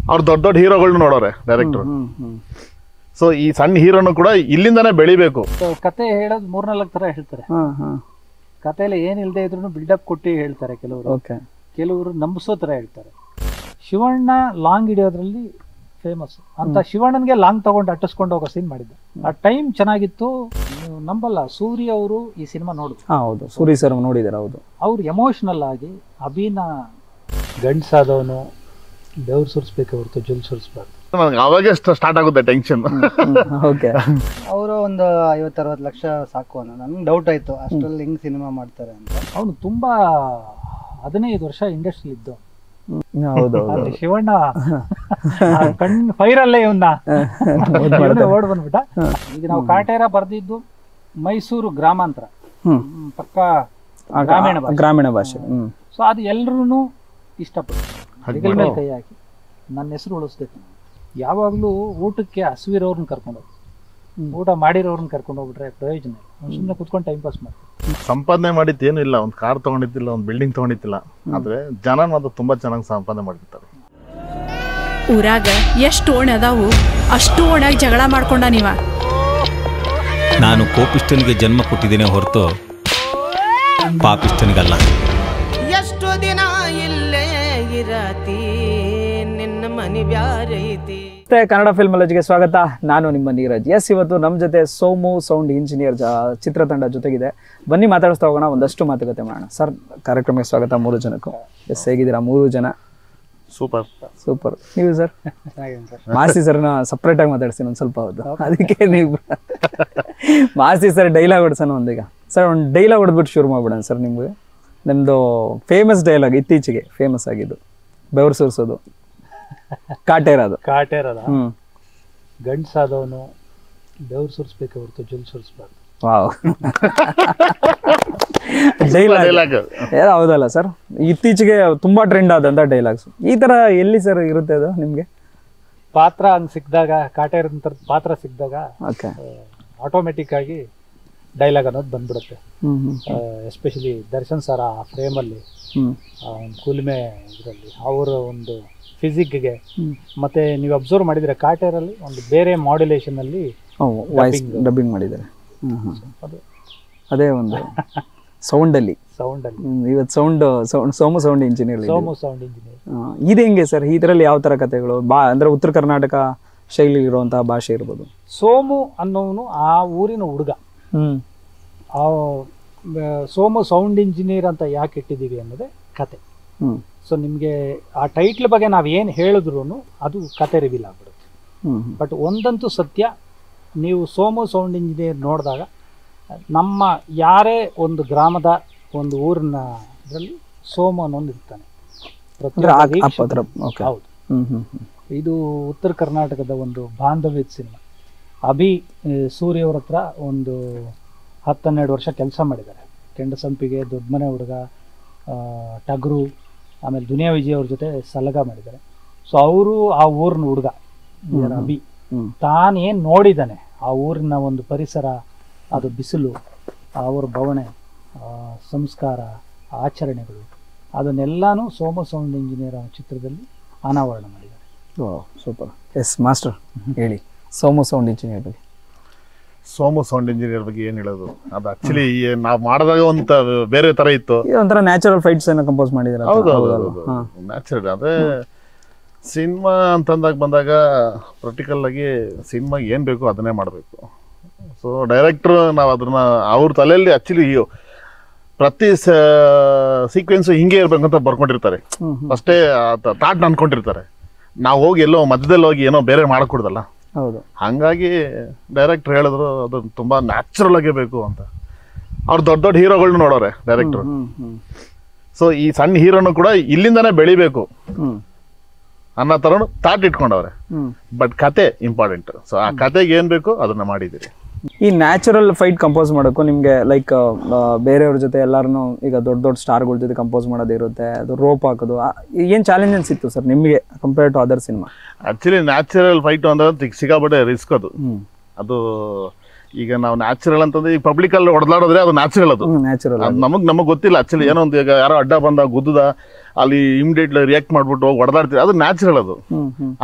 ಅವ್ರು ದೊಡ್ಡ ದೊಡ್ಡ ಹೀರೋಗಳನ್ನ ನೋಡೋರೆ ಡೈರೆಕ್ಟರ್. ಸೊ ಈ ಸಣ್ಣ ಹೀರೋನು ಕೂಡ ಇಲ್ಲಿಂದಾನೇ ಬೆಳಿಬೇಕು. ಕತೆ ಹೇಳೋದು 3-4 ತರ ಹೇಳ್ತಾರೆ. ಕತೆಯಲ್ಲಿ ಏನ್ ಇಲ್ಲದೆ ಇದ್ರು ಬಿಲ್ಡಪ್ ಕೊಟ್ಟು ಹೇಳ್ತಾರೆ ಕೆಲವರು. ಕೆಲವರು ನಂಬಿಸೋ ತರ ಹೇಳ್ತಾರೆ. ಶಿವಣ್ಣ ಲಾಂಗ್ ಹಿಡಿಯೋದ್ರಲ್ಲಿ ಫೇಮಸ್ ಅಂತ ಶಿವಣ್ಣನ್ಗೆ ಲಾಂಗ್ ತಗೊಂಡು ಅಟ್ಟಿಸ್ಕೊಂಡು ಹೋಗೋ ಸೀನ್ ಮಾಡಿದ್ದೆ. ಆ ಟೈಮ್ ಚೆನ್ನಾಗಿತ್ತು. ನೀವು ನಂಬಲ್ಲ, ಸೂರ್ಯ ಅವರು ಈ ಸಿನಿಮಾ ನೋಡಿದ್ರು. ಹೌದು, ಸೂರ್ಯ ಸರ್ ನೋಡಿದಾರೆ. ಹೌದು, ಅವ್ರು ಎಮೋಷನಲ್ ಆಗಿ ಅಭಿನ ಗಂಡ್ಸಾದವನು ಬೆವ್ರು ಸುರಿಸ್ಬೇಕು ಹೊರತು ಜೊಲ್ ಸುರಿಸ್ಬಾರ್ದು. ಅವಾಗೇ ಸ್ಟಾರ್ಟ್ ಆಗುತ್ತೆ ಟೆನ್ಷನ್. ಅವರು ಒಂದು 50-60 ಲಕ್ಷ ಸಾಕು ಅನ್ನೋ ನನ್ಗೆ ಡೌಟ್ ಆಯ್ತು, ಅಷ್ಟರಲ್ಲಿ ಹೆಂಗ್ ಸಿನಿಮಾ ಮಾಡ್ತಾರೆ ಅಂತ. ಅವನು ತುಂಬಾ 15 ವರ್ಷ ಇಂಡಸ್ಟ್ರಿ ಇದ್ದು. ಶಿವಣ್ಣ ಕಣ್ಣು ಫೈರಲ್ಲೇ ಇವನ್ನ ಓಡ್ ಬಂದ್ಬಿಟ್ಟ. ಈಗ ನಾವು ಕಾಟೇರ ಬರ್ದಿದ್ದು ಮೈಸೂರು ಗ್ರಾಮಾಂತರ, ಪಕ್ಕ ಗ್ರಾಮೀಣ ಭಾಷೆ. ಸೊ ಅದು ಎಲ್ರೂ ಇಷ್ಟಪಟ್ಟು ಮೇಲೆ ಕೈ ಹಾಕಿ ನನ್ನ ಹೆಸರು ಉಳಿಸ್ಬೇಕು. ಯಾವಾಗ್ಲೂ ಊಟಕ್ಕೆ ಹಸುವಿರೋರ್ನ ಕರ್ಕೊಂಡು ಹೋಗಿ, ಊಟ ಮಾಡಿರೋರ್ನ ಕರ್ಕೊಂಡು ಹೋಗ್ಬಿಟ್ರೆ ಪ್ರಯೋಜನ ಇಲ್ಲ. ಸುಮ್ಮನೆ ಕುತ್ಕೊಂಡು ಟೈಮ್ ಪಾಸ್ ಮಾಡ್ತಾರೆ. ಸಂಪಾದನೆ ಮಾಡಿದ್ದೇನು ಇಲ್ಲ, ಒಂದು ಕಾರ್ ತಗೊಂಡಿದ್ದಿಲ್ಲ, ಒಂದು ಬಿಲ್ಡಿಂಗ್ ತಗೊಂಡಿದ್ದಿಲ್ಲ. ಆದ್ರೆ ಜನ ಮಾತ್ರ ತುಂಬಾ ಚೆನ್ನಾಗಿ ಸಂಪಾದನೆ ಮಾಡಿರ್ತಾರೆ. ಊರಾಗ ಎಷ್ಟು ಓಣಿ ಅದಾವು ಅಷ್ಟು ಓಣ್ಯಾಗ ಜಗಳ ಮಾಡ್ಕೊಂಡ ನೀವ. ನಾನು ಕೋಪಿಷ್ಟನಿಗೆ ಜನ್ಮ ಕೊಟ್ಟಿದ್ದೇನೆ ಹೊರತು ಪಾಪಿಷ್ಟನಿಗಲ್ಲ. ಎಷ್ಟು ದಿನ ಇಲ್ಲೇ ಇರತಿ ನಿನ್ನ ಮನಿ ಬ್ಯಾರೈತಿ. ಕನ್ನಡ ಫಿಲ್ಮ್ ಕಾಲೇಜಿಗೆ ಸ್ವಾಗತ. ನಾನು ನಿಮ್ಮ ನೀರಜ್. ಇವತ್ತು ನಮ್ಮ ಜೊತೆ ಸೋಮು ಸೌಂಡ್ ಇಂಜಿನಿಯರ್ ಚಿತ್ರತಂಡ ಜೊತೆಗಿದೆ. ಬನ್ನಿ ಮಾತಾಡಿಸ್ತಾ ಹೋಗೋಣ, ಒಂದಷ್ಟು ಮಾತುಕತೆ ಮಾಡೋಣ. ಸರ್, ಕಾರ್ಯಕ್ರಮಕ್ಕೆ ಸ್ವಾಗತ 3 ಜನಕ್ಕೂ. ಹೇಗಿದ್ದೀರಾ 3 ಜನ? Super super. ನೀವು ಸರ್? ಮಾಸಿ ಸರ್ನ ಸಪ್ರೇಟ್ ಆಗಿ ಮಾತಾಡ್ತೀನಿ ಒಂದು ಸ್ವಲ್ಪ ಹೊತ್ತು, ಅದಕ್ಕೆ ನೀವು ಮಾಸಿ ಸರ್ ಡೈಲಾಗ್ ಹೊಡ್ಸೋಣ ಒಂದೀಗ. ಸರ್, ಒಂದು ಡೈಲಾಗ್ ಹೊಡೆದ್ಬಿಟ್ಟು ಶುರು ಮಾಡ್ಬಿಡೋಣ ಸರ್. ನಿಮ್ಮದು ಫೇಮಸ್ ಡೈಲಾಗ್, ಇತ್ತೀಚೆಗೆ ಫೇಮಸ್ ಆಗಿದ್ದು, ಬೆವರು ಸುರಿಸೋದು, ಕಾಟೇರದ. ಗಂಡ್ಸಾದವನು ಬೆವ್ರು ಸುರಿಸ್ಬೇಕು ಹೊರತು ಜೊಲ್ ಸುರಿಸ್ಬಾರ್ದು. ವಾವ್, ಡೈಲಾಗ್ ಹೌದಲ್ಲ ಸರ್? ಇತ್ತೀಚೆಗೆ ತುಂಬಾ ಟ್ರೆಂಡ್ ಆದಂತ ಡೈಲಾಗ್ಸ್. ಈ ತರ ಎಲ್ಲಿ ಸರ್ ಇರುತ್ತೆ ಅದು ನಿಮ್ಗೆ? ಪಾತ್ರ ಹಂಗ್ ಸಿಕ್ಕಿದಾಗ, ಕಾಟೇರದ ಪಾತ್ರ ಸಿಕ್ಕಿದಾಗ ಆಟೋಮೆಟಿಕ್ ಆಗಿ ಡೈಲಾಗ್ ಅನ್ನೋದು ಬಂದ್ಬಿಡುತ್ತೆ. ಎಸ್ಪೆಷಲಿ ದರ್ಶನ್ ಸರ್ ಆ ಫ್ರೇಮಲ್ಲಿ, ಕುಲ್ಮೆ ಇದರಲ್ಲಿ ಅವರ ಒಂದು ಫಿಸಿಕ್ಗೆ, ಮತ್ತೆ ನೀವು ಅಬ್ಸರ್ವ್ ಮಾಡಿದ್ರೆ ಕಾಟೇರಲ್ಲಿ ಒಂದು ಬೇರೆ ಮಾಡ್ಯುಲೇಷನ್ ಅಲ್ಲಿ ಡಬ್ಬಿಂಗ್ ಮಾಡಿದ್ದಾರೆ. ಅದೇ ಒಂದು ಸೌಂಡಲ್ಲಿ ಇವತ್ತು ಸೋಮು ಸೌಂಡ್ ಇಂಜಿನಿಯರ್. ಇದು ಹೆಂಗೆ ಸರ್? ಇದರಲ್ಲಿ ಯಾವ ತರ ಕಥೆಗಳು ಅಂದ್ರೆ ಉತ್ತರ ಕರ್ನಾಟಕ ಶೈಲಿ ಇರುವಂತಹ ಭಾಷೆ ಇರ್ಬೋದು. ಸೋಮು ಅನ್ನೋನು ಆ ಊರಿನ ಹುಡುಗ. ಸೋಮು ಸೌಂಡ್ ಇಂಜಿನಿಯರ್ ಅಂತ ಯಾಕೆ ಇಟ್ಟಿದ್ದೀವಿ ಅನ್ನೋದೇ ಕತೆ. ಸೊ ನಿಮಗೆ ಆ ಟೈಟ್ಲ್ ಬಗ್ಗೆ ನಾವು ಏನು ಹೇಳಿದ್ರು ಅದು ಕತೆ ರಿವೀಲ್ ಆಗ್ಬಿಡುತ್ತೆ. ಬಟ್ ಒಂದಂತೂ ಸತ್ಯ, ನೀವು ಸೋಮು ಸೌಂಡ್ ಇಂಜಿನಿಯರ್ ನೋಡಿದಾಗ ನಮ್ಮ ಯಾರೇ ಒಂದು ಗ್ರಾಮದ ಒಂದು ಊರಿನ ಇದರಲ್ಲಿ ಸೋಮು ಅನ್ನೊಂದು ಇರ್ತಾನೆ. ಹೌದು, ಇದು ಉತ್ತರ ಕರ್ನಾಟಕದ ಒಂದು ಬಾಂಧವ್ಯದ ಸಿನಿಮಾ. ಅಭಿ ಸೂರ್ಯ ಅವ್ರ ಹತ್ರ ಒಂದು 10-12 ವರ್ಷ ಕೆಲಸ ಮಾಡಿದ್ದಾರೆ. ಕೆಂಡಸಂಪಿಗೆ, ದೊಡ್ಡ ಮನೆ ಹುಡುಗ, ಟಗರು, ಆಮೇಲೆ ದುನಿಯಾ ವಿಜಯ್ ಅವ್ರ ಜೊತೆ ಸಲಗ ಮಾಡಿದ್ದಾರೆ. ಸೊ ಅವರು ಆ ಊರಿನ ಹುಡುಗ ಅಭಿ ತಾನೇನು ನೋಡಿದ್ದಾನೆ, ಆ ಊರಿನ ಒಂದು ಪರಿಸರ, ಅದು ಬಿಸಿಲು, ಅವ್ರ ಬವಣೆ, ಸಂಸ್ಕಾರ, ಆಚರಣೆಗಳು, ಅದನ್ನೆಲ್ಲಾನು ಸೋಮು ಸೌಂಡ್ ಇಂಜಿನಿಯರ್ ಚಿತ್ರದಲ್ಲಿ ಅನಾವರಣ ಮಾಡಿದ್ದಾರೆ. ಸೂಪರ್. ಎಸ್ ಮಾಸ್ಟರ್, ಹೇಳಿ ಸೋಮು ಸೌಂಡ್ ಇಂಜಿನಿಯರ್ ಬಗ್ಗೆ. ಸೋಮು ಸೌಂಡ್ ಇಂಜಿನಿಯರ್ ಬಗ್ಗೆ ಏನ್ ಹೇಳೋದು, ಅದು ಆಕ್ಚುಲಿ ನಾವು ಮಾಡಿದಾಗ ಒಂದು ಬೇರೆ ತರ ಇತ್ತು. ಒಂಥರ ನ್ಯಾಚುರಲ್ ಫೈಟ್ಸ್ ಅನ್ನ ಕಂಪೋಸ್ ಮಾಡಿದ್ದಾರೆ. ನ್ಯಾಚುರಲ್. ಅದೇ ಸಿನಿಮಾ ಅಂತಂದಾಗ ಬಂದಾಗ ಪ್ರಾಕ್ಟಿಕಲ್ ಆಗಿ ಸಿನಿಮಾಗೆ ಏನ್ ಬೇಕು ಅದನ್ನೇ ಮಾಡಬೇಕು. ಸೊ ಡೈರೆಕ್ಟರ್ ನಾವು ಅದನ್ನ ಅವ್ರ ತಲೆಯಲ್ಲಿ ಆಕ್ಚುಲಿ ಪ್ರತಿ ಸೀಕ್ವೆನ್ಸ್ ಹಿಂಗೆ ಇರ್ಬೇಕು ಅಂತ ಬರ್ಕೊಂಡಿರ್ತಾರೆ. ಅಷ್ಟೇ ಥಾಟ್ ಅನ್ಕೊಂಡಿರ್ತಾರೆ. ನಾವು ಹೋಗಿ ಎಲ್ಲೋ ಮಧ್ಯದಲ್ಲಿ ಹೋಗಿ ಏನೋ ಬೇರೆ ಮಾಡக்கூಡ್ದಲ್ಲ. ಹೌದು, ಹಂಗಾಗಿ ಡೈರೆಕ್ಟರ್ ಹೇಳಿದ್ರು ಅದು ತುಂಬಾ ನ್ಯಾಚುರಲ್ ಆಗೇ ಬೇಕು ಅಂತ. ಅವ್ರು ದೊಡ್ಡ ದೊಡ್ಡ ಹೀರೋಗಳನ್ನ ನೋಡೋರೆ ಡೈರೆಕ್ಟರ್. ಸೊ ಈ ಸಣ್ಣ ಹೀರೋನು ಕೂಡ ಇಲ್ಲಿಂದಾನೇ ಬೆಳಿಬೇಕು ಅನ್ನೋ ತರ ಥಾಟ್ ಇಟ್ಕೊಂಡವ್ರೆ. ಬಟ್ ಕತೆ ಇಂಪಾರ್ಟೆಂಟ್. ಸೊ ಆ ಕತೆಗೆ ಏನ್ ಬೇಕು ಅದನ್ನ ಮಾಡಿದಿರಿ. ಈ ನ್ಯಾಚುರಲ್ ಫೈಟ್ ಕಂಪೋಸ್ ಮಾಡೋಕ್ಕೂ ನಿಮಗೆ ಲೈಕ್ ಬೇರೆಯವ್ರ ಜೊತೆ ಎಲ್ಲಾರು ಈಗ ದೊಡ್ಡ ದೊಡ್ಡ ಸ್ಟಾರ್ಗಳ ಜೊತೆ ಕಂಪೋಸ್ ಮಾಡೋದಿರುತ್ತೆ, ಅದು ರೋಪ್ ಹಾಕೋದು, ಏನು ಚಾಲೆಂಜಸ್ ಇತ್ತು ಸರ್ ನಿಮಗೆ compare to other cinema? Actually natural fight ಅಂದ್ರೆ ಸಿಕ್ಕಾಪಟ್ಟೆ ರಿಸ್ಕ್ ಅದು. ಈಗ ನಾವು ನ್ಯಾಚುರಲ್ ಅಂತಂದ್ರೆ ಈ ಪಬ್ಲಿಕ್ ಅಲ್ಲಿ ಹೊಡೆದಾಡಿದ್ರೆ ಅದು ನ್ಯಾಚುರಲ್ ಅದು ನ್ಯಾಚುರಲ್ ನಮಗ್ ಗೊತ್ತಿಲ್ಲ ಆಕ್ಚುಲಿ ಏನೋ ಒಂದು ಈಗ ಯಾರೋ ಅಡ್ಡ ಬಂದ ಗುದ್ದದ ಅಲ್ಲಿ ಇಮಿಡಿಯೇಟ್ ರಿಯಾಕ್ಟ್ ಮಾಡ್ಬಿಟ್ಟು ಹೋಗಿ ಹೊಡೆದಾಡ್ತೀವಿ ಅದು ನ್ಯಾಚುರಲ್ ಅದು.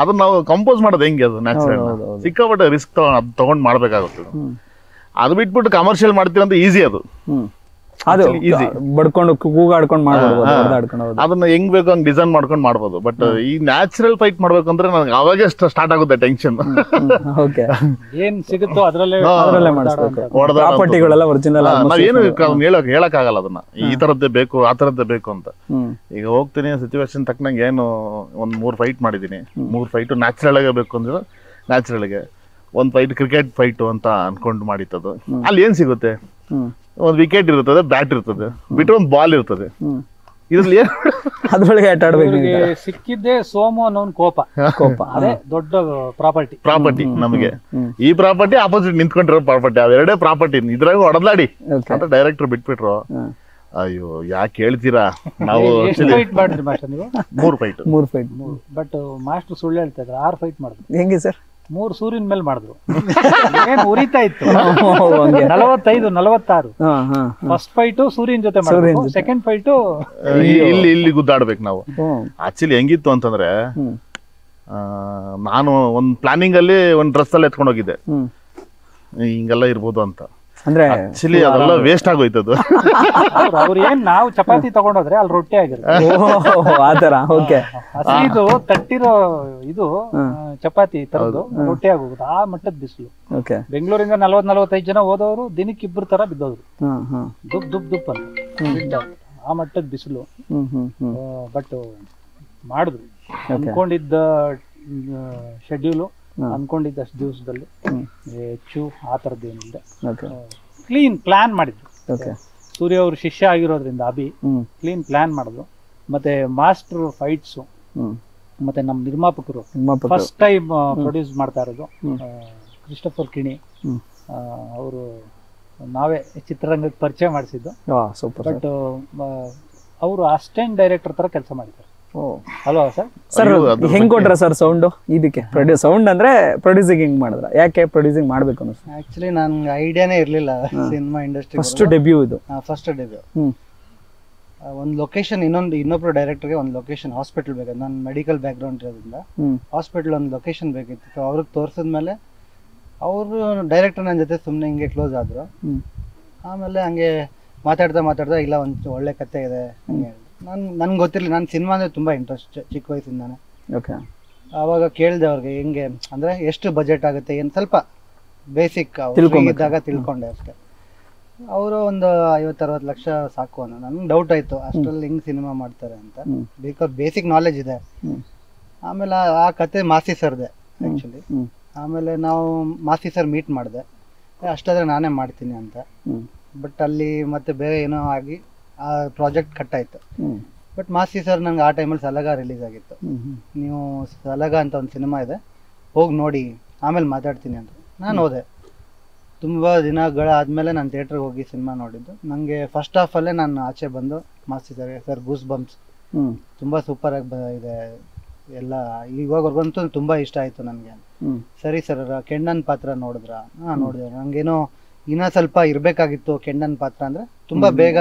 ಅದನ್ನ ನಾವು ಕಂಪೋಸ್ ಮಾಡೋದು ಹೆಂಗೆ ಅದು ನ್ಯಾಚುರಲ್ ಸಿಕ್ಕಾಪಟ್ಟೆ ರಿಸ್ಕ್ ತಗೊಂಡ್ ಮಾಡ್ಬೇಕಾಗುತ್ತೆ. ಅದು ಬಿಟ್ಬಿಟ್ಟು ಕಮರ್ಷಿಯಲ್ ಮಾಡ್ತೀವಿ ಅಂತ ಈಸಿ ಅದು. ಅದು ಬಡ್ಕೊಂಡು ಕೂಗಾಡ್ಕೊಂಡು ಮಾಡ್ಬೋದು, ಅದನ್ನ ಹೆಂಗ್ ಬೇಕು ಹಂಗ್ ಡಿಸೈನ್ ಮಾಡ್ಕೊಂಡು ಮಾಡ್ಬೋದು. ಬಟ್ ಈ ನ್ಯಾಚುರಲ್ ಫೈಟ್ ಮಾಡ್ಬೇಕಂದ್ರೆ ನನಗೆ ಅವಾಗೇ ಸ್ಟಾರ್ಟ್ ಆಗುತ್ತೆ ಟೆನ್ಷನ್. ಏನ್ ಸಿಗುತ್ತೋ ಅದ್ರಲ್ಲೇ ಪ್ರಾಪರ್ಟಿಗಳೆಲ್ಲ ಒರಿಜಿನಲ್. ನಾವೇನು ಹೇಳಕ್ ಆಗಲ್ಲ ಅದನ್ನ ಈ ತರದ್ದೇ ಬೇಕು ಆ ತರದ್ದೇ ಬೇಕು ಅಂತ. ಈಗ ಹೋಗ್ತೀನಿ ಸಿಚುವೇಶನ್ ತಕ್ಕನಂಗೆ ಏನು ಒಂದ್ 3 ಫೈಟ್ ಮಾಡಿದೀನಿ. 3 ಫೈಟ್ ನ್ಯಾಚುರಲ್ ಆಗಿ ಬೇಕು ಅಂದ್ರೆ ನ್ಯಾಚುರಲ್ ಗೆ, ಒಂದ್ ಫೈಟ್ ಕ್ರಿಕೆಟ್ ಫೈಟ್ ಅಂತ ಅನ್ಕೊಂಡು ಮಾಡಿತ್ತದು. ಅಲ್ಲಿ ಏನ್ ಸಿಗುತ್ತೆ, ಒಂದ್ ವಿಕೆಟ್ ಇರ್ತದೆ, ಬ್ಯಾಟ್ ಇರ್ತದೆ, ಬಿಟ್ಟು ಒಂದ್ ಬಾಲ್ ಇರ್ತದೆ. ಇದ್ರಲ್ಲಿ ಅದ್ರೊಳಗೆ ಆಟ ಆಡ್ಬೇಕು. ಸಿಕ್ಕಿದ್ದೆ ಸೋಮು ಅನ್ನೋ ಕೋಪ ಅದೇ ದೊಡ್ಡ ಪ್ರಾಪರ್ಟಿ ನಮಗೆ. ಈ ಪ್ರಾಪರ್ಟಿ ಆಪೋಸಿಟ್ ನಿಂತ್ಕೊಂಡಿರೋ ಪ್ರಾಪರ್ಟಿ, ಅವೆರಡೇ ಪ್ರಾಪರ್ಟಿ. ಇದ್ರಾಗ ಹೊಡೆದಾಡಿ ಅಂತ ಡೈರೆಕ್ಟರ್ ಬಿಟ್ಬಿಟ್ರು. ಅಯ್ಯೋ ಯಾಕೆ ಹೇಳ್ತೀರಾ, ನಾವು 3 ಫೈಟ್. ಬಟ್ ಮಾಸ್ಟರ್ ಸುಳ್ಳು ಹೇಳ್ತಾ ಇದ್ರು, 6 ಫೈಟ್ ಮಾಡಿದ್ರು. ಹೆಂಗೆ ಸರ್? 3 ಸೂರ್ಯನ ಮೇಲೆ ಮಾಡಿದ್ರು. ಏನ್ ಉರಿತಾ ಇತ್ತು. 45-46 ಫಸ್ಟ್ ಫೈಟ್ ಸೂರ್ಯನ ಜೊತೆ ಮಾಡಿದ್ರು, ಸೆಕೆಂಡ್ ಫೈಟ್ ಇಲ್ಲಿ ಗುದ್ದಾಡ್ಬೇಕು ನಾವು. ಆಕ್ಚುಲಿ ಹೆಂಗಿತ್ತು ಅಂತಂದ್ರೆ, ನಾನು ಒಂದ್ ಪ್ಲಾನಿಂಗ್ ಅಲ್ಲಿ ಒಂದ್ ಡ್ರೆಸ್ ಅಲ್ಲಿ ಎತ್ಕೊಂಡು ಹೋಗಿದ್ದೆ, ಹಿಂಗೆಲ್ಲ ಇರ್ಬೋದು ಅಂತ. ಅಂದ್ರೆ ಆಕ್ಚುಲಿ ಅದೆಲ್ಲ ವೇಸ್ಟ್ ಆಗೋಯ್ತದು. ಅವ್ರು ಏನ್ ನಾವು ಚಪಾತಿ ತಗೊಂಡೋದ್ರೆ ಅಲ್ಲಿ ರೊಟ್ಟಿ ಆಗಿರುತ್ತೆ. ಆತರ ಇದು ತಟ್ಟಿರೋ ಇದು ಚಪಾತಿ ತರದ್ದು ರೊಟ್ಟಿ ಆಗೋಗುತ್ತೆ. ಆ ಮಟ್ಟದ ಬಿಸಿಲು. ಬೆಂಗಳೂರಿಂದ 40-45 ಜನ ಹೋದವರು ದಿನಕ್ಕೆ 2 ತರ ಬಿದ್ದೋದ್ರು. ದುಪ್ ಅಂತ ಆ ಮಟ್ಟದ ಬಿಸಿಲು. ಬಟ್ ಮಾಡಿದ್ರು ಅನ್ಕೊಂಡಿದ್ದ ಶೆಡ್ಯೂಲು, ಅನ್ಕೊಂಡಿದ್ದಷ್ಟು ದಿವಸದಲ್ಲಿ ಹೆಚ್ಚು ಆ ಥರದ್ದು ಏನಿಲ್ಲ. ಕ್ಲೀನ್ ಪ್ಲಾನ್ ಮಾಡಿದ್ರು. ಸೂರ್ಯ ಅವ್ರ ಶಿಷ್ಯ ಆಗಿರೋದ್ರಿಂದ ಅಭಿ ಕ್ಲೀನ್ ಪ್ಲಾನ್ ಮಾಡಿದ್ರು. ಮತ್ತೆ ಮಾಸ್ಟರ್ ಫೈಟ್ಸು, ಮತ್ತೆ ನಮ್ಮ ನಿರ್ಮಾಪಕರು ಫಸ್ಟ್ ಟೈಮ್ ಪ್ರೊಡ್ಯೂಸ್ ಮಾಡ್ತಾ ಇರೋದು ಕ್ರಿಸ್ಟೋಫರ್ ಕಿಣಿ ಅವರು. ನಾವೇ ಚಿತ್ರರಂಗಕ್ಕೆ ಪರಿಚಯ ಮಾಡಿಸಿದ್ದು. ಬಟ್ ಅವರು ಅಸಿಸ್ಟೆಂಟ್ ಡೈರೆಕ್ಟರ್ ತರ ಕೆಲಸ ಮಾಡಿದ್ದಾರೆ. ಅಲ್ವಾ ಸರ್? ಸರ್ ಹೆಂಗ್ ಕೊಟ್ರ ಸರ್ ಸೌಂಡ್ ಇದಕ್ಕೆ? ಸೌಂಡ್ ಅಂದ್ರೆ ಪ್ರೊಡ್ಯೂಸಿಂಗ್ ಹೆಂಗ್ ಮಾಡಿದ್ರ? ಯಾಕೆ ಪ್ರೊಡ್ಯೂಸಿಂಗ್ ಮಾಡ್ಬೇಕು ಅನ್ಸುತ್ತೆ? ಆಕ್ಚುಲಿ ನನ್ಗೆ ಐಡಿಯಾನೇ ಇರ್ಲಿಲ್ಲ ಸಿನಿಮಾ ಇಂಡಸ್ಟ್ರಿ. ಫಸ್ಟ್ ಡೆಬ್ಯೂ ಇದು. First debut. ಒಂದು ಲೊಕೇಶನ್, ಇನ್ನೊಬ್ರು ಡೈರೆಕ್ಟರ್ಗೆ ಒಂದು ಲೊಕೇಶನ್ ಹಾಸ್ಪಿಟಲ್ ಬೇಕಾಗಿತ್ತು. ನಾನು ಮೆಡಿಕಲ್ ಬ್ಯಾಕ್ ಗ್ರೌಂಡ್ ಇರೋದ್ರಿಂದ ಹಾಸ್ಪಿಟಲ್ ಒಂದು ಲೊಕೇಶನ್ ಬೇಕಿತ್ತು. ಅವ್ರಿಗೆ ತೋರಿಸಿದ್ಮೇಲೆ ಅವರು ಡೈರೆಕ್ಟರ್ ನನ್ನ ಜೊತೆ ಸುಮ್ಮನೆ ಹಿಂಗೆ ಕ್ಲೋಸ್ ಆದ್ರು. ಆಮೇಲೆ ಹಂಗೆ ಮಾತಾಡ್ತಾ ಇಲ್ಲ ಒಂದು ಒಳ್ಳೆ ಕತೆ ಇದೆ ಹಂಗೆ. ನನ್ಗೆ ಗೊತ್ತಿರಲಿಲ್ಲ, ನಾನು ಸಿನಿಮಾ ಅಂದರೆ ತುಂಬ ಇಂಟ್ರೆಸ್ಟ್ ಚಿಕ್ಕ ವಯಸ್ಸಿಂದಾನೆ. ಆವಾಗ ಕೇಳಿದೆ ಅವ್ರಿಗೆ ಹೆಂಗೆ ಅಂದರೆ ಎಷ್ಟು ಬಜೆಟ್ ಆಗುತ್ತೆ, ಏನು ಸ್ವಲ್ಪ ಬೇಸಿಕ್ ಇದ್ದಾಗ ತಿಳ್ಕೊಂಡೆ ಅಷ್ಟೇ. ಅವರು ಒಂದು 50-60 ಲಕ್ಷ ಸಾಕು ಅನ್ನೋ. ನನಗೆ ಡೌಟ್ ಆಯಿತು ಅಷ್ಟರಲ್ಲಿ ಹೆಂಗೆ ಸಿನಿಮಾ ಮಾಡ್ತಾರೆ ಅಂತ. ಬಿಕಾಸ್ ಬೇಸಿಕ್ ನಾಲೆಜ್ ಇದೆ. ಆಮೇಲೆ ಆ ಕತೆ ಮಾಸಿ ಸರ್ದೆ ಆ್ಯಕ್ಚುಲಿ. ಆಮೇಲೆ ನಾವು ಮಾಸಿ ಸರ್ ಮೀಟ್ ಮಾಡಿದೆ, ಅಷ್ಟಾದರೆ ನಾನೇ ಮಾಡ್ತೀನಿ ಅಂತ. ಬಟ್ ಅಲ್ಲಿ ಮತ್ತೆ ಬೇರೆ ಏನೋ ಆಗಿ ಆ ಪ್ರಾಜೆಕ್ಟ್ ಕಟ್ಟಾಯ್ತು. ಬಟ್ ಮಾಸಿ ಸರ್ ನಂಗೆ ಆ ಟೈಮಲ್ಲಿ ಸಲಗ ರಿಲೀಸ್ ಆಗಿತ್ತು. ನೀವು ಸಲಗ ಅಂತ ಒಂದು ಸಿನಿಮಾ ಇದೆ, ಹೋಗಿ ನೋಡಿ ಆಮೇಲೆ ಮಾತಾಡ್ತೀನಿ ಅಂತ. ನಾನು ಹೋದೆ. ತುಂಬ ದಿನಗಳಾದಮೇಲೆ ನಾನು ಥಿಯೇಟ್ರಿಗೆ ಹೋಗಿ ಸಿನಿಮಾ ನೋಡಿದ್ದು. ನನಗೆ ಫಸ್ಟ್ ಹಾಫಲ್ಲೇ ನಾನು ಆಚೆ ಬಂದು ಮಾಸಿ ಸರ್ ಗೂಸ್ ಬಂಪ್ಸ್ ತುಂಬ ಸೂಪರಾಗಿ ಇದೆ ಎಲ್ಲ, ಇವಾಗವರೆಗಂತೂ ತುಂಬ ಇಷ್ಟ ಆಯಿತು ನನಗೆ. ಸರಿ ಸರ್, ಕೆಣ್ಣನ್ ಪಾತ್ರ ನೋಡಿದ್ರಾ? ನೋಡಿದೆ. ನನಗೇನೋ ಇನ್ನೂ ಸ್ವಲ್ಪ ಇರಬೇಕಾಗಿತ್ತು ಕೆಣ್ಣನ್ ಪಾತ್ರ ಅಂದರೆ, ತುಂಬ ಬೇಗ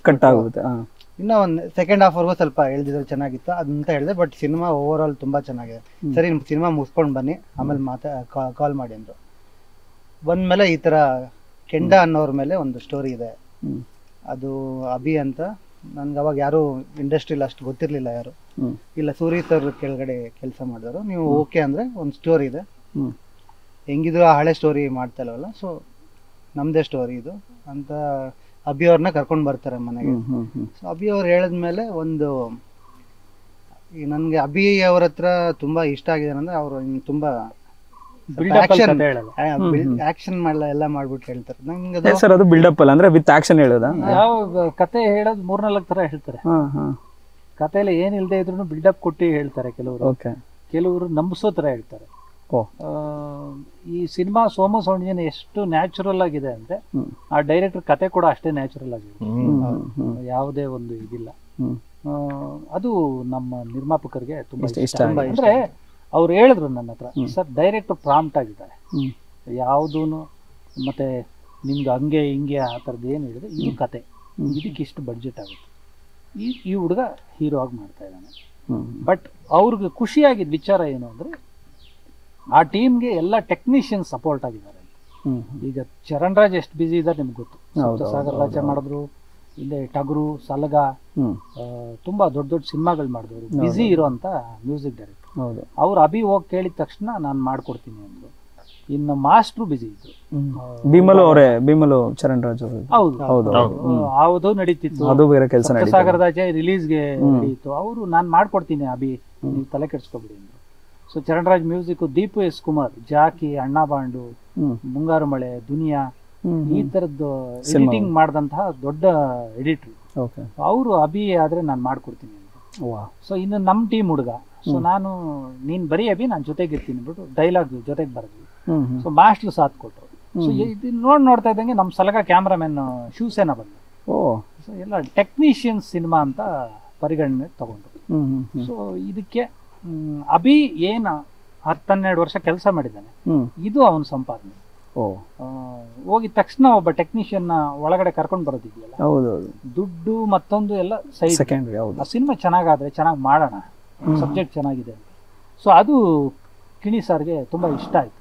ಕಟ್ ಆಗುತ್ತೆ. ಇನ್ನೂ ಒಂದು ಸೆಕೆಂಡ್ ಹಾಫ್ವರೆಗೂ ಸ್ವಲ್ಪ ಎಳ್ದಿದ್ರೆ ಚೆನ್ನಾಗಿತ್ತು ಅದಂತ ಹೇಳಿದೆ. ಬಟ್ ಸಿನಿಮಾ ಓವರ್ ಆಲ್ ತುಂಬ ಚೆನ್ನಾಗಿದೆ. ಸರಿ ಸಿನಿಮಾ ಮುಗಿಸ್ಕೊಂಡು ಬನ್ನಿ, ಆಮೇಲೆ ಕಾಲ್ ಮಾಡಿ ಅಂದರು. ಬಂದಮೇಲೆ ಈ ಥರ ಕೆಂಡ ಅನ್ನೋರ ಮೇಲೆ ಒಂದು ಸ್ಟೋರಿ ಇದೆ, ಅದು ಅಭಿ ಅಂತ. ನನ್ಗೆ ಅವಾಗ ಯಾರು ಇಂಡಸ್ಟ್ರಿಲಿ ಅಷ್ಟು ಗೊತ್ತಿರಲಿಲ್ಲ ಯಾರು. ಇಲ್ಲ ಸೂರಿ ಸರ್ ಕೆಳಗಡೆ ಕೆಲಸ ಮಾಡಿದವರು, ನೀವು ಓಕೆ ಅಂದರೆ ಒಂದು ಸ್ಟೋರಿ ಇದೆ, ಹೆಂಗಿದ್ರು ಆ ಹಳೆ ಸ್ಟೋರಿ ಮಾಡ್ತಾ ಇಲ್ಲವಲ್ಲ, ಸೊ ನಮ್ಮದೇ ಸ್ಟೋರಿ ಇದು ಅಂತ ಅಭಿ ಅವ್ರನ್ನ ಕರ್ಕೊಂಡು ಬರ್ತಾರೆ ಮನೆಗೆ. ಸೊ ಅಭಿ ಅವ್ರು ಹೇಳಿದ್ಮೇಲೆ ಒಂದು ನನಗೆ ಅಭಿ ಅವ್ರ ಹತ್ರ ತುಂಬ ಇಷ್ಟ ಆಗಿದೆ ಅಂದರೆ ಅವರು ತುಂಬ ಆಕ್ಷನ್ ಎಲ್ಲ ಮಾಡ್ಬಿಟ್ಟು ಹೇಳ್ತಾರೆ. ನಂಗೆ ಸರ್ ಅದು ಬಿಲ್ಡಪ್ ಅಲ್ಲ ಅಂದ್ರೆ ವಿತ್ ಆಕ್ಷನ್ ಹೇಳೋದಾ? ಯಾವ ಕತೆ ಹೇಳೋದು 3-4 ತರ ಹೇಳ್ತಾರೆ. ಕತೆಯಲ್ಲಿ ಏನಿಲ್ಲದೆ ಇದ್ರು ಬಿಲ್ಡಪ್ ಕೊಟ್ಟು ಹೇಳ್ತಾರೆ ಕೆಲವರು. ಕೆಲವರು ನಂಬಿಸೋ ತರ ಹೇಳ್ತಾರೆ. ಈ ಸಿನಿಮಾ ಸೋಮು ಸೌಂಡಿನ ಎಷ್ಟು ನ್ಯಾಚುರಲ್ ಆಗಿದೆ ಅಂದ್ರೆ, ಆ ಡೈರೆಕ್ಟರ್ ಕತೆ ಕೂಡ ಅಷ್ಟೇ ನ್ಯಾಚುರಲ್ ಆಗಿದೆ, ಯಾವುದೇ ಒಂದು ಇದಿಲ್ಲ. ಅದು ನಮ್ಮ ನಿರ್ಮಾಪಕರಿಗೆ ತುಂಬಾ ಇಷ್ಟ. ಅಂದ್ರೆ ಅವ್ರು ಹೇಳಿದ್ರು ನನ್ನ ಹತ್ರ, ಸರ್ ಡೈರೆಕ್ಟರ್ ಪ್ರಾಂಪ್ಟ್ ಆಗಿದ್ದಾರೆ, ಯಾವುದೂನು ಮತ್ತು ನಿಮ್ಗೆ ಹಂಗೆ ಹಿಂಗೆ ಆ ಥರದ್ದು ಏನು ಹೇಳಿದ್ರೆ ಇದು ಕತೆ, ಇದಕ್ಕೆ ಇಷ್ಟು ಬಡ್ಜೆಟ್ ಆಗುತ್ತೆ, ಈ ಹುಡುಗ ಹೀರೋ ಆಗಿ ಮಾಡ್ತಾ ಇದ್ದಾನೆ. ಬಟ್ ಅವ್ರಿಗೆ ಖುಷಿಯಾಗಿದ್ದ ವಿಚಾರ ಏನು ಅಂದರೆ ಆ ಟೀಮ್ಗೆ ಎಲ್ಲ ಟೆಕ್ನಿಷಿಯನ್ ಸಪೋರ್ಟ್ ಆಗಿದ್ದಾರೆ. ಈಗ ಚರಣ್ ರಾಜ್ ಎಷ್ಟು ಬ್ಯುಸಿ ಇದ್ದಾರೆ ನಿಮ್ಗೆ ಗೊತ್ತು. ಸಾಗರ್ ರಾಜ ಮಾಡಿದ್ರು, ಇಲ್ಲೇ ಟಗರು, ಸಲಗ, ತುಂಬಾ ದೊಡ್ಡ ದೊಡ್ಡ ಸಿನಿಮಾಗಳು ಮಾಡಿದವರು, ಬ್ಯುಸಿ ಇರೋಂಥ ಮ್ಯೂಸಿಕ್ ಡೈರೆಕ್ಟರ್. ಅವ್ರು ಅಭಿ ಹೋಗಿ ಕೇಳಿದ ತಕ್ಷಣ ನಾನು ಮಾಡ್ಕೊಡ್ತೀನಿ ಅಂದ್ರು. ಇನ್ನು ಮಾಸ್ಟ್ರು ಬ್ಯುಸಿ ಇದ್ರು, ಭೀಮಲು ಚರಣ್ ರಾಜ್ ಹೌದು ಹೌದು ನಡೀತಿತ್ತು. ಅದು ಬೇರೆ ಕೆಲಸ. ಸಾಗರದಾಜ ರಿಲೀಸ್ಗೆ ನಡೀತು. ಅವರು ನಾನು ಮಾಡ್ಕೊಡ್ತೀನಿ ಅಭಿ, ನೀವು ತಲೆ ಕೆಡಿಸ್ಕೊಬಿಡಿ ಅಂದ್ರು. So Charan Raj music, Deepu S Kumar, Jackie, ಅಣ್ಣ ಬಾಂಡು, ಮುಂಗಾರು ಮಳೆ, ದುನಿಯಾ, ಈ ತರದ್ದು ಎಡಿಟಿಂಗ್ ಮಾಡಿದಂತಹ ದೊಡ್ಡ ಎಡಿಟರ್ ಅವರು. ಅಭಿ ಆದ್ರೆ ನಾನು ಮಾಡ್ಕೊಡ್ತೀನಿ ಅಂತ. ಸೊ ಇನ್ನು ನಮ್ಮ ಟೀಮ್ ಹುಡುಗ, ಸೊ ನಾನು ನೀನ್ ಬರೀ ಅಭಿ ನಾನು ಜೊತೆಗಿರ್ತೀನಿ ಬಿಟ್ಟು ಡೈಲಾಗ್ ಜೊತೆಗೆ ಬರೆದ್ವಿ. ಸೊ ಮಾಸ್ಟ್ರು ಸಾಥ್ ಕೊಟ್ಟರು. ಸೊ ಇದು ನೋಡ್ತಾ ಇದ್ದಂಗೆ ನಮ್ಮ ಸಲಗ ಕ್ಯಾಮ್ರಾಮನ್ ಶಿವಸೇನಾ ಬಂದ. ಸೊ ಎಲ್ಲ ಟೆಕ್ನಿಷಿಯನ್ಸ್ ಸಿನಿಮಾ ಅಂತ ಪರಿಗಣನೆ ತಗೊಂಡ್ರು. ಸೊ ಇದಕ್ಕೆ ಅಭಿ ಏನು 10-12 ವರ್ಷ ಕೆಲಸ ಮಾಡಿದ್ದಾನೆ, ಇದು ಅವನ ಸಂಪಾದನೆ. ಹೋಗಿದ ತಕ್ಷಣ ಒಬ್ಬ ಟೆಕ್ನಿಷಿಯನ್ ಒಳಗಡೆ ಕರ್ಕೊಂಡು ಬರೋದಿದೆಯಲ್ಲ, ದುಡ್ಡು ಮತ್ತೊಂದು ಎಲ್ಲ ಸೆಕೆಂಡ್ರಿ. ಆ ಸಿನಿಮಾ ಚೆನ್ನಾಗಾದ್ರೆ ಚೆನ್ನಾಗಿ ಮಾಡೋಣ, ಸಬ್ಜೆಕ್ಟ್ ಚೆನ್ನಾಗಿದೆ. ಸೊ ಅದು ಕಿಣಿ ಸರ್ಗೆ ತುಂಬಾ ಇಷ್ಟ ಆಯ್ತು.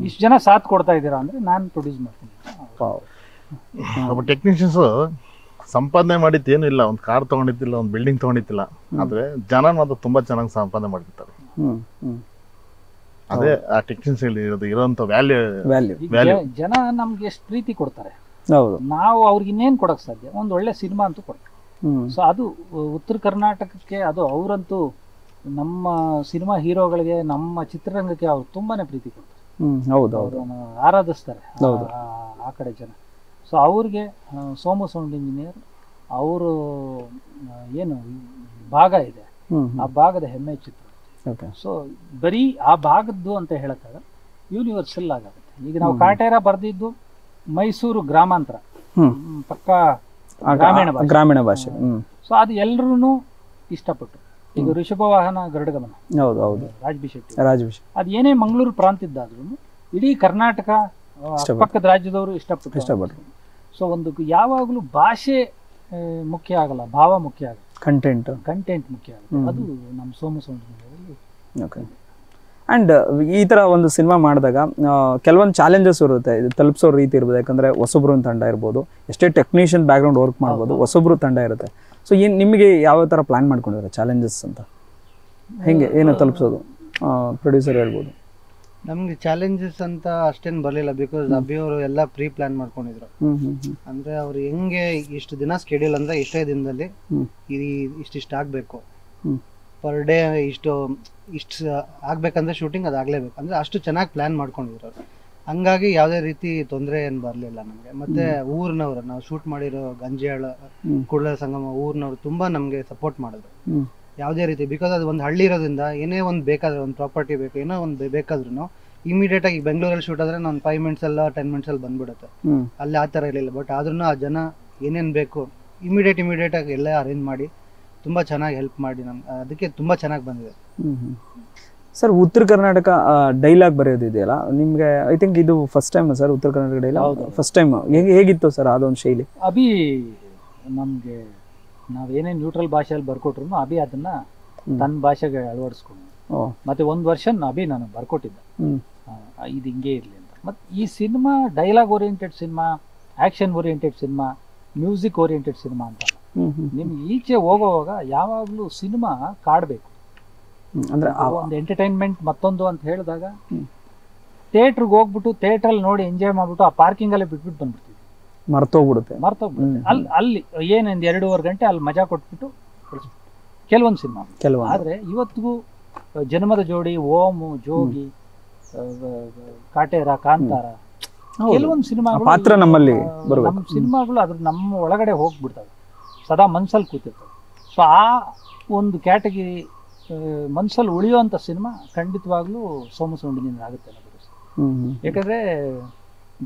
ಇಷ್ಟು ಜನ ಸಾಥ್ ಕೊಡ್ತಾ ಇದ್ದೀರಾ ಅಂದ್ರೆ ನಾನು ಪ್ರೊಡ್ಯೂಸ್ ಮಾಡ್ತೀನಿ. ಒಬ್ಬ ಟೆಕ್ನಿಷಿಯನ್ಸ್ ಸಂಪಾದನೆ ಮಾಡಿದ್ದೇನು ಇಲ್ಲ, ಒಂದು ಕಾರ್ ತಗೊಂಡಿದ್ದಿಲ್ಲ, ಒಂದು ಬಿಲ್ಡಿಂಗ್ ತಗೊಂಡಿದ್ದಿಲ್ಲ, ಆದ್ರೆ ಜನ ಮಾತ್ರ ತುಂಬಾ ಚೆನ್ನಾಗಿ ಸಂಪಾದನೆ ಮಾಡಿರ್ತಾರೆ. ಅದೇ ಆ ಟೆಕ್ನಿಷಿಯನ್ಸ್ ಇರೋಂಥ ವ್ಯಾಲ್ಯೂ. ಜನ ನಮ್ಗೆ ಎಷ್ಟು ಪ್ರೀತಿ ಕೊಡ್ತಾರೆ, ನಾವು ಅವ್ರಿಗೆ ಇನ್ನೇನು ಕೊಡಕ್ ಸಾಧ್ಯ? ಒಂದು ಒಳ್ಳೆ ಸಿನಿಮಾ ಅಂತೂ ಕೊಡ್ತಾರೆ. ಸೊ ಅದು ಉತ್ತರ ಕರ್ನಾಟಕಕ್ಕೆ, ಅದು ಅವರಂತೂ ನಮ್ಮ ಸಿನಿಮಾ ಹೀರೋಗಳಿಗೆ, ನಮ್ಮ ಚಿತ್ರರಂಗಕ್ಕೆ ಅವ್ರು ತುಂಬಾನೇ ಪ್ರೀತಿ ಕೊಡ್ತಾರೆ, ಆರಾಧಿಸ್ತಾರೆ ಆ ಕಡೆ ಜನ. ಸೊ ಅವ್ರಿಗೆ ಸೋಮು ಸೌಂಡ್ ಇಂಜಿನಿಯರ್ ಅವರು ಏನು ಭಾಗ ಇದೆ, ಆ ಭಾಗದ ಹೆಮ್ಮೆ ಚಿತ್ರ. ಸೊ ಬರೀ ಆ ಭಾಗದ್ದು ಅಂತ ಹೇಳಕ್ಕಾಗ, ಯೂನಿವರ್ಸಲ್ ಆಗುತ್ತೆ. ಈಗ ನಾವು ಕಾಟೇರ ಬರ್ದಿದ್ದು ಮೈಸೂರು ಗ್ರಾಮಾಂತರ, ಪಕ್ಕಾ ಗ್ರಾಮೀಣ ಭಾಷೆ. ಸೊ ಅದು ಎಲ್ರೂ ಇಷ್ಟಪಟ್ಟು. ಈಗ ಋಷಭವಾಹನ ಗರುಡಗಮನ, ರಾಜ್ಬಿ ಅದು ಏನೇ ಮಂಗಳೂರು ಪ್ರಾಂತ್ಯದ್ದಾದ್ರೂ ಇಡೀ ಕರ್ನಾಟಕ ಪಕ್ಕದ ರಾಜ್ಯದವರು ಇಷ್ಟಪಟ್ಟು. ಸೊ ಒಂದು ಯಾವಾಗಲೂ ಭಾಷೆ ಮುಖ್ಯ ಆಗಲ್ಲ, ಭಾವ ಮುಖ್ಯ ಆಗಲ್ಲ, ಕಂಟೆಂಟ್ ಮುಖ್ಯ ಆಗುತ್ತೆ. ಅದು ನಮ್ಮ ಸೋಮು ಸೌಂಡ್. ಅಂಡ್ ಈ ತರ ಒಂದು ಸಿನಿಮಾ ಮಾಡಿದಾಗ ಕೆಲವೊಂದು ಚಾಲೆಂಜಸ್ ಇರುತ್ತೆ, ಇದು ತಲುಪಿಸೋ ರೀತಿ ಇರ್ಬೋದು. ಯಾಕಂದ್ರೆ ಹೊಸಬ್ರು ತಂಡ ಇರ್ಬೋದು, ಎಷ್ಟೇ ಟೆಕ್ನಿಷಿಯನ್ ಬ್ಯಾಕ್ಗ್ರೌಂಡ್ ವರ್ಕ್ ಮಾಡ್ಬೋದು, ಹೊಸಬ್ರು ತಂಡ ಇರುತ್ತೆ. ಸೊ ನಿಮಗೆ ಯಾವ ತರ ಪ್ಲಾನ್ ಮಾಡ್ಕೊಂಡಿದ್ರೆ ಚಾಲೆಂಜಸ್ ಅಂತ, ಹೆಂಗೆ ಏನು ತಲುಪಿಸೋದು ಪ್ರೊಡ್ಯೂಸರ್ ಹೇಳ್ಬೋದು? ನಮ್ಗೆ ಚಾಲೆಂಜಸ್ ಅಂತ ಅಷ್ಟೇನು ಬರಲಿಲ್ಲ, ಬಿಕಾಸ್ ಅಭಿ ಅವರು ಎಲ್ಲ ಪ್ರೀ ಪ್ಲಾನ್ ಮಾಡ್ಕೊಂಡಿದ್ರು. ಅಂದ್ರೆ ಅವ್ರು ಹೆಂಗೆ ಇಷ್ಟು ದಿನ ಸ್ಕೆಡ್ಯೂಲ್ ಅಂದ್ರೆ ಇಷ್ಟೇ ದಿನದಲ್ಲಿ ಇಷ್ಟಿಷ್ಟು ಆಗ್ಬೇಕು, ಪರ್ ಡೇ ಇಷ್ಟು ಆಗ್ಬೇಕಂದ್ರೆ ಶೂಟಿಂಗ್ ಅದಾಗ್ಲೇಬೇಕು ಅಂದ್ರೆ ಅಷ್ಟು ಚೆನ್ನಾಗಿ ಪ್ಲಾನ್ ಮಾಡ್ಕೊಂಡಿದ್ರು ಅವ್ರು. ಹಂಗಾಗಿ ಯಾವುದೇ ರೀತಿ ತೊಂದರೆ ಏನು ಬರಲಿಲ್ಲ ನಮಗೆ. ಮತ್ತೆ ಊರಿನವ್ರು, ನಾವು ಶೂಟ್ ಮಾಡಿರೋ ಗಂಜಿಯಾಳ, ಕೂಡಲ ಸಂಗಮ ಊರಿನವ್ರು ತುಂಬಾ ನಮಗೆ ಸಪೋರ್ಟ್ ಮಾಡಿದ್ರು ಯಾವುದೇ ರೀತಿ. ಬಿಕಾಸ್ ಅದು ಒಂದು ಹಳ್ಳಿ ಇರೋದ್ರಿಂದ ಏನೇ ಒಂದು ಬೇಕಾದ್ರೆ, ಒಂದು ಪ್ರಾಪರ್ಟಿ ಬೇಕು, ಏನೋ ಒಂದು ಬೇಕಾದ್ರೂ ಇಮಿಡಿಯೇಟ್ ಆಗಿ ಬೆಂಗಳೂರಲ್ಲಿ ಶೂಟ್ ಆದ್ರೆ ನಾನು 5 ಮಿನಿಟ್ಸ್ ಅಲ್ಲ 10 ಮಿನಿಟ್ಸ್ ಅಲ್ಲಿ ಬಂದ್ಬಿಡುತ್ತೆ. ಅಲ್ಲಿ ಆ ಥರ ಇರಲಿಲ್ಲ. ಬಟ್ ಆದ್ರೂ ಆ ಜನ ಏನೇನು ಬೇಕು ಇಮಿಡಿಯೇಟ್ ಆಗಿ ಎಲ್ಲ ಅರೇಂಜ್ ಮಾಡಿ ತುಂಬಾ ಚೆನ್ನಾಗಿ ಹೆಲ್ಪ್ ಮಾಡಿ ನಮ್ಗೆ, ಅದಕ್ಕೆ ತುಂಬಾ ಚೆನ್ನಾಗಿ ಬಂದಿದೆ. ಸರ್, ಉತ್ತರ ಕರ್ನಾಟಕ ಡೈಲಾಗ್ ಬರೆಯೋದಿದೆಯಲ್ಲ ನಿಮ್ಗೆ, ಐ ಥಿಂಕ್ ಇದು ಫಸ್ಟ್ ಟೈಮ್ ಸರ್ ಉತ್ತರ ಕರ್ನಾಟಕ ಡೈಲಾಗ್ ಫಸ್ಟ್ ಟೈಮ್. ಹೇಗಿತ್ತು ಸರ್ ಅದೊಂದು ಶೈಲಿ? ಅಭಿ ನಮ್ಗೆ ನಾವೇನೇ ನ್ಯೂಟ್ರಲ್ ಭಾಷೆಯಲ್ಲಿ ಬರ್ಕೊಟ್ರು ಅಭಿ ಅದನ್ನ ತನ್ನ ಭಾಷೆಗೆ ಅಳವಡಿಸ್ಕೊಂಡು, ಮತ್ತೆ 1 ವರ್ಷ ಅಭಿ ನಾನು ಬರ್ಕೊಟ್ಟಿದ್ದ ಇದು ಹಿಂಗೆ ಇರ್ಲಿ ಅಂತ. ಮತ್ತೆ ಈ cinema dialogue oriented cinema, action oriented cinema, music oriented cinema ಅಂತ. ನಿಮ್ಗೆ ಈಚೆ ಹೋಗೋವಾಗ ಯಾವಾಗ್ಲೂ ಸಿನಿಮಾ ಕಾಡ್ಬೇಕು. ಅಂದ್ರೆ ಒಂದು ಎಂಟರ್ಟೈನ್ಮೆಂಟ್ ಮತ್ತೊಂದು ಅಂತ ಹೇಳಿದಾಗ ಥಿಯೇಟ್ರಿಗೆ ಹೋಗ್ಬಿಟ್ಟು ಥಿಯೇಟ್ರಲ್ಲಿ ನೋಡಿ ಎಂಜಾಯ್ ಮಾಡ್ಬಿಟ್ಟು ಆ ಪಾರ್ಕಿಂಗ್ ಅಲ್ಲೇ ಬಿಟ್ಬಿಟ್ಟು ಬಂದ್ಬಿಡ್ತೀವಿ, ಮರ್ತೋಗ್ಬಿಡುತ್ತೆ. ಅಲ್ಲಿ ಏನೊಂದು 2.5 ಗಂಟೆ ಅಲ್ಲಿ ಮಜಾ ಕೊಟ್ಬಿಟ್ಟು ಕೆಲವೊಂದು ಸಿನಿಮಾ. ಆದ್ರೆ ಇವತ್ತಿಗೂ ಜನ್ಮದ ಜೋಡಿ, ಓಮು, ಜೋಗಿ, ಕಾಟೇರ, ಕಾಂತಾರ, ಕೆಲವೊಂದು ಸಿನಿಮಾಗಳು ಪಾತ್ರ ನಮ್ಮಲ್ಲಿ ನಮ್ಮ ಸಿನಿಮಾಗಳು ಅದ್ರ ನಮ್ಮ ಒಳಗಡೆ ಹೋಗ್ಬಿಡ್ತವೆ, ಸದಾ ಮನ್ಸಲ್ಲಿ ಕೂತಿರ್ತವೆ. ಸೊ ಆ ಒಂದು ಕ್ಯಾಟಗಿರಿ ಮನ್ಸಲ್ಲಿ ಉಳಿಯುವಂಥ ಸಿನಿಮಾ ಖಂಡಿತವಾಗ್ಲೂ ಸೋಮು ಸೌಂಡಿನಿಂದ ಆಗುತ್ತೆ. ಯಾಕಂದ್ರೆ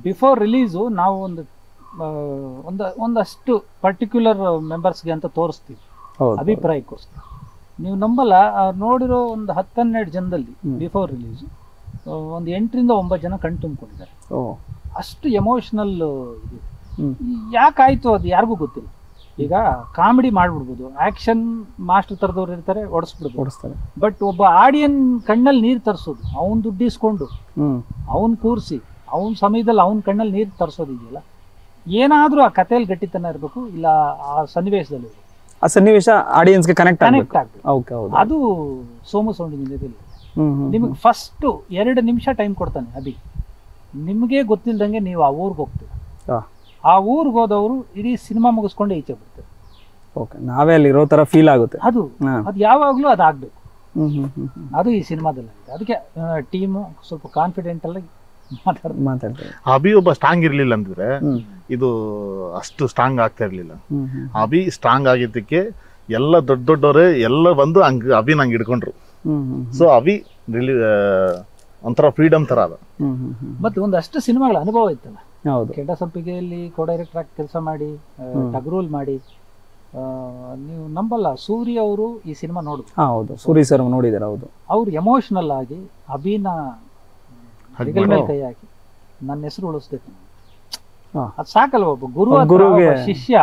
ಬಿಫೋರ್ ರಿಲೀಸು ನಾವು ಒಂದಷ್ಟು ಪರ್ಟಿಕ್ಯುಲರ್ ಮೆಂಬರ್ಸ್ಗೆ ಅಂತ ತೋರಿಸ್ತೀವಿ ಅಭಿಪ್ರಾಯಕ್ಕೋಸ್ಕರ. ನೀವು ನಂಬಲ್ಲ, ನೋಡಿರೋ ಒಂದು 10-12 ಜನದಲ್ಲಿ ಬಿಫೋರ್ ರಿಲೀಸು ಒಂದು 8 ರಿಂದ 9 ಜನ ಕಣ್ ತುಂಬಿಕೊಂಡಿದ್ದಾರೆ. ಅಷ್ಟು ಎಮೋಷ್ನಲ್ ಯಾಕಾಯ್ತು ಅದು ಯಾರಿಗೂ ಗೊತ್ತಿಲ್ಲ. ಈಗ ಕಾಮಿಡಿ ಮಾಡ್ಬಿಡ್ಬೋದು, ಆಕ್ಷನ್ ಮಾಸ್ಟರ್ ತರದವ್ರು ಇರ್ತಾರೆ, ಓಡಿಸ್ತಾರೆ. ಬಟ್ ಒಬ್ಬ ಆಡಿಯನ್ ಕಣ್ಣಲ್ಲಿ ನೀರು ತರಿಸೋದು, ಅವನ್ ದುಡ್ಡು ಇಸ್ಕೊಂಡು ಅವನ್ ಕೂರಿಸಿ ಅವನ ಸಮಯದಲ್ಲಿ ಅವನ ಕಣ್ಣಲ್ಲಿ ನೀರು ತರಿಸೋದಿದೆಯಲ್ಲ, ಏನಾದ್ರೂ ಆ ಕಥೆಯಲ್ಲಿ ಗಟ್ಟಿತನ ಇರಬೇಕು, ಇಲ್ಲ ಆ ಸನ್ನಿವೇಶದಲ್ಲಿ ಆ ಸನ್ನಿವೇಶ ಆಡಿಯನ್ಸ್ಗೆ ಕನೆಕ್ಟ್ ಆಗ್ಬೇಕು. ಅದು ಸೋಮು ಸೌಂಡಿಂಗ್ ನಿಮಗೆ ಫಸ್ಟ್ 2 ನಿಮಿಷ ಟೈಮ್ ಕೊಡ್ತಾನೆ ಅಭಿ. ನಿಮಗೆ ಗೊತ್ತಿಲ್ದಂಗೆ ನೀವು ಆ ಊರಿಗೆ ಹೋಗ್ತೀರ, ಆ ಊರಿಗೆ ಹೋದವರು ಇಡೀ ಸಿನಿಮಾ ಮುಗಿಸ್ಕೊಂಡೆ ಈಚೆ ಬರ್ತಾರೆ. ನಾವೇ ಅಲ್ಲಿ ಇರೋ ತರ ಫೀಲ್ ಆಗುತ್ತೆ. ಅದು ಯಾವಾಗ್ಲೂ ಅದಾಗ್ಬೇಕು. ಅದು ಈ ಸಿನಿಮಾದಲ್ಲಿ ಅದಕ್ಕೆ ಟೀಮು ಸ್ವಲ್ಪ ಕಾನ್ಫಿಡೆಂಟ್ ಅಲ್ಲಿ ಮಾತಾಡ್ತಾರೆ. ಅಭಿ ಒಬ್ಬ ಸ್ಟ್ರಾಂಗ್ ಇರ್ಲಿಲ್ಲ ಅಂತಿದ್ರೆ ಇದು ಅಷ್ಟು ಸ್ಟ್ರಾಂಗ್ ಆಗ್ತಾ ಇರ್ಲಿಲ್ಲ. ಅಭಿ ಸ್ಟ್ರಾಂಗ್ ಆಗಿದ್ದಕ್ಕೆ ಎಲ್ಲ ದೊಡ್ಡವರೇ ಎಲ್ಲ ಬಂದು ಅಭಿ ನಂಗೆ ಹಿಡ್ಕೊಂಡ್ರು. ಸೊ ಅಭಿ ಒಂಥರ ಫ್ರೀಡಮ್ ತರ ಅದ. ಮತ್ತೆ ಒಂದಷ್ಟು ಸಿನಿಮಾಗಳ ಅನುಭವ ಇತ್ತಲ್ಲ. ಕೆಂಡ ಸಂಪಿಗೆಯಲ್ಲಿ ಕೋ-ಡೈರೆಕ್ಟರ್ ಆಗಿ ಕೆಲಸ ಮಾಡಿ, ಟಗ್ರೋಲ್ ಮಾಡಿ, ನೀವು ನಂಬಲ್ಲ, ಸೂರ್ಯ ಅವರು ಈ ಸಿನಿಮಾ ನೋಡಿದ್ರು. ಹೌದು, ಸೂರ್ಯ ಸರ್ ನೋಡಿದಾರೆ. ಹೌದು, ಅವ್ರು ಎಮೋಷನಲ್ ಆಗಿ ಅಭಿನ ಹೆಗಲ ಮೇಲೆ ಕೈ ಹಾಕಿ ನನ್ನ ಹೆಸರು ಉಳಿಸ್ಬೇಕು, ಅದು ಸಾಕಲ್ವ ಒಬ್ಬ ಗುರುಗೆ ಶಿಷ್ಯ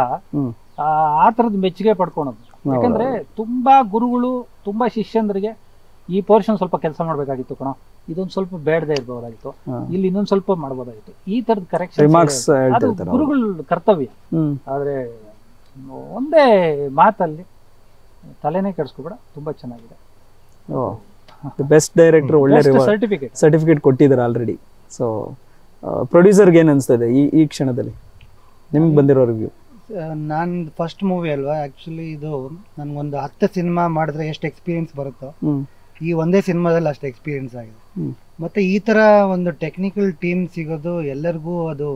ಆ ತರದ ಮೆಚ್ಚುಗೆ ಪಡ್ಕೊಳೋದು. ಯಾಕಂದ್ರೆ ತುಂಬಾ ಗುರುಗಳು ತುಂಬಾ ಶಿಷ್ಯಂದ್ರಿಗೆ ಈ ಪೋರ್ಷನ್ ಸ್ವಲ್ಪ ಕೆಲಸ ಮಾಡ್ಬೇಕಾಗಿತ್ತು ಕಣೋ, ಇದೊಂದು ಸ್ವಲ್ಪ ಬೇಡದೇ ಇರ್ಬೋದಾಗಿತ್ತು, ಇಲ್ಲಿ ಇನ್ನೊಂದ್ ಸ್ವಲ್ಪ ಮಾಡ್ಬೋದಾಗಿತ್ತು, ಈ ತರದ ಕರೆಕ್ಷನ್ ಅದು ಗುರುಗಳ ಕರ್ತವ್ಯ. ಆದ್ರೆ ಒಂದೇ ಮಾತಲ್ಲಿ ತಲೆನೇ ಕೆಡಿಸ್ಕೋಬೇಡ, ತುಂಬಾ ಚೆನ್ನಾಗಿದೆ. ಬೆಸ್ಟ್ ಡೈರೆಕ್ಟರ್ ಒಳ್ಳೆ ಸರ್ಟಿಫಿಕೇಟ್ ಕೊಟ್ಟಿದ್ದಾರೆ ಆಲ್ರೆಡಿ. ಸೊ ಪ್ರೊಡ್ಯೂಸರ್ಗೆ ಏನ್ ಅನ್ಸ್ತದೆ ಈ ಕ್ಷಣದಲ್ಲಿ ನಿಮ್ಗೆ ಬಂದಿರೋ ರಿವ್ಯೂ? ನಾನು ಫಸ್ಟ್ ಮೂವಿ ಅಲ್ವಾ, ಆಕ್ಚುಲಿ ಇದು ನನ್ಗೊಂದು 10 ಸಿನಿಮಾ ಮಾಡಿದ್ರೆ ಎಷ್ಟು ಎಕ್ಸ್ಪೀರಿಯನ್ಸ್ ಬರುತ್ತೋ ಈ ಒಂದೇ ಸಿನಿಮಾದಲ್ಲಿ ಅಷ್ಟು ಎಕ್ಸ್ಪೀರಿಯನ್ಸ್ ಆಗಿದೆ. ಮತ್ತೆ ಈ ತರ ಒಂದು ಟೆಕ್ನಿಕಲ್ ಟೀಮ್ ಸಿಗೋದು ಎಲ್ಲರಿಗೂ ಅದು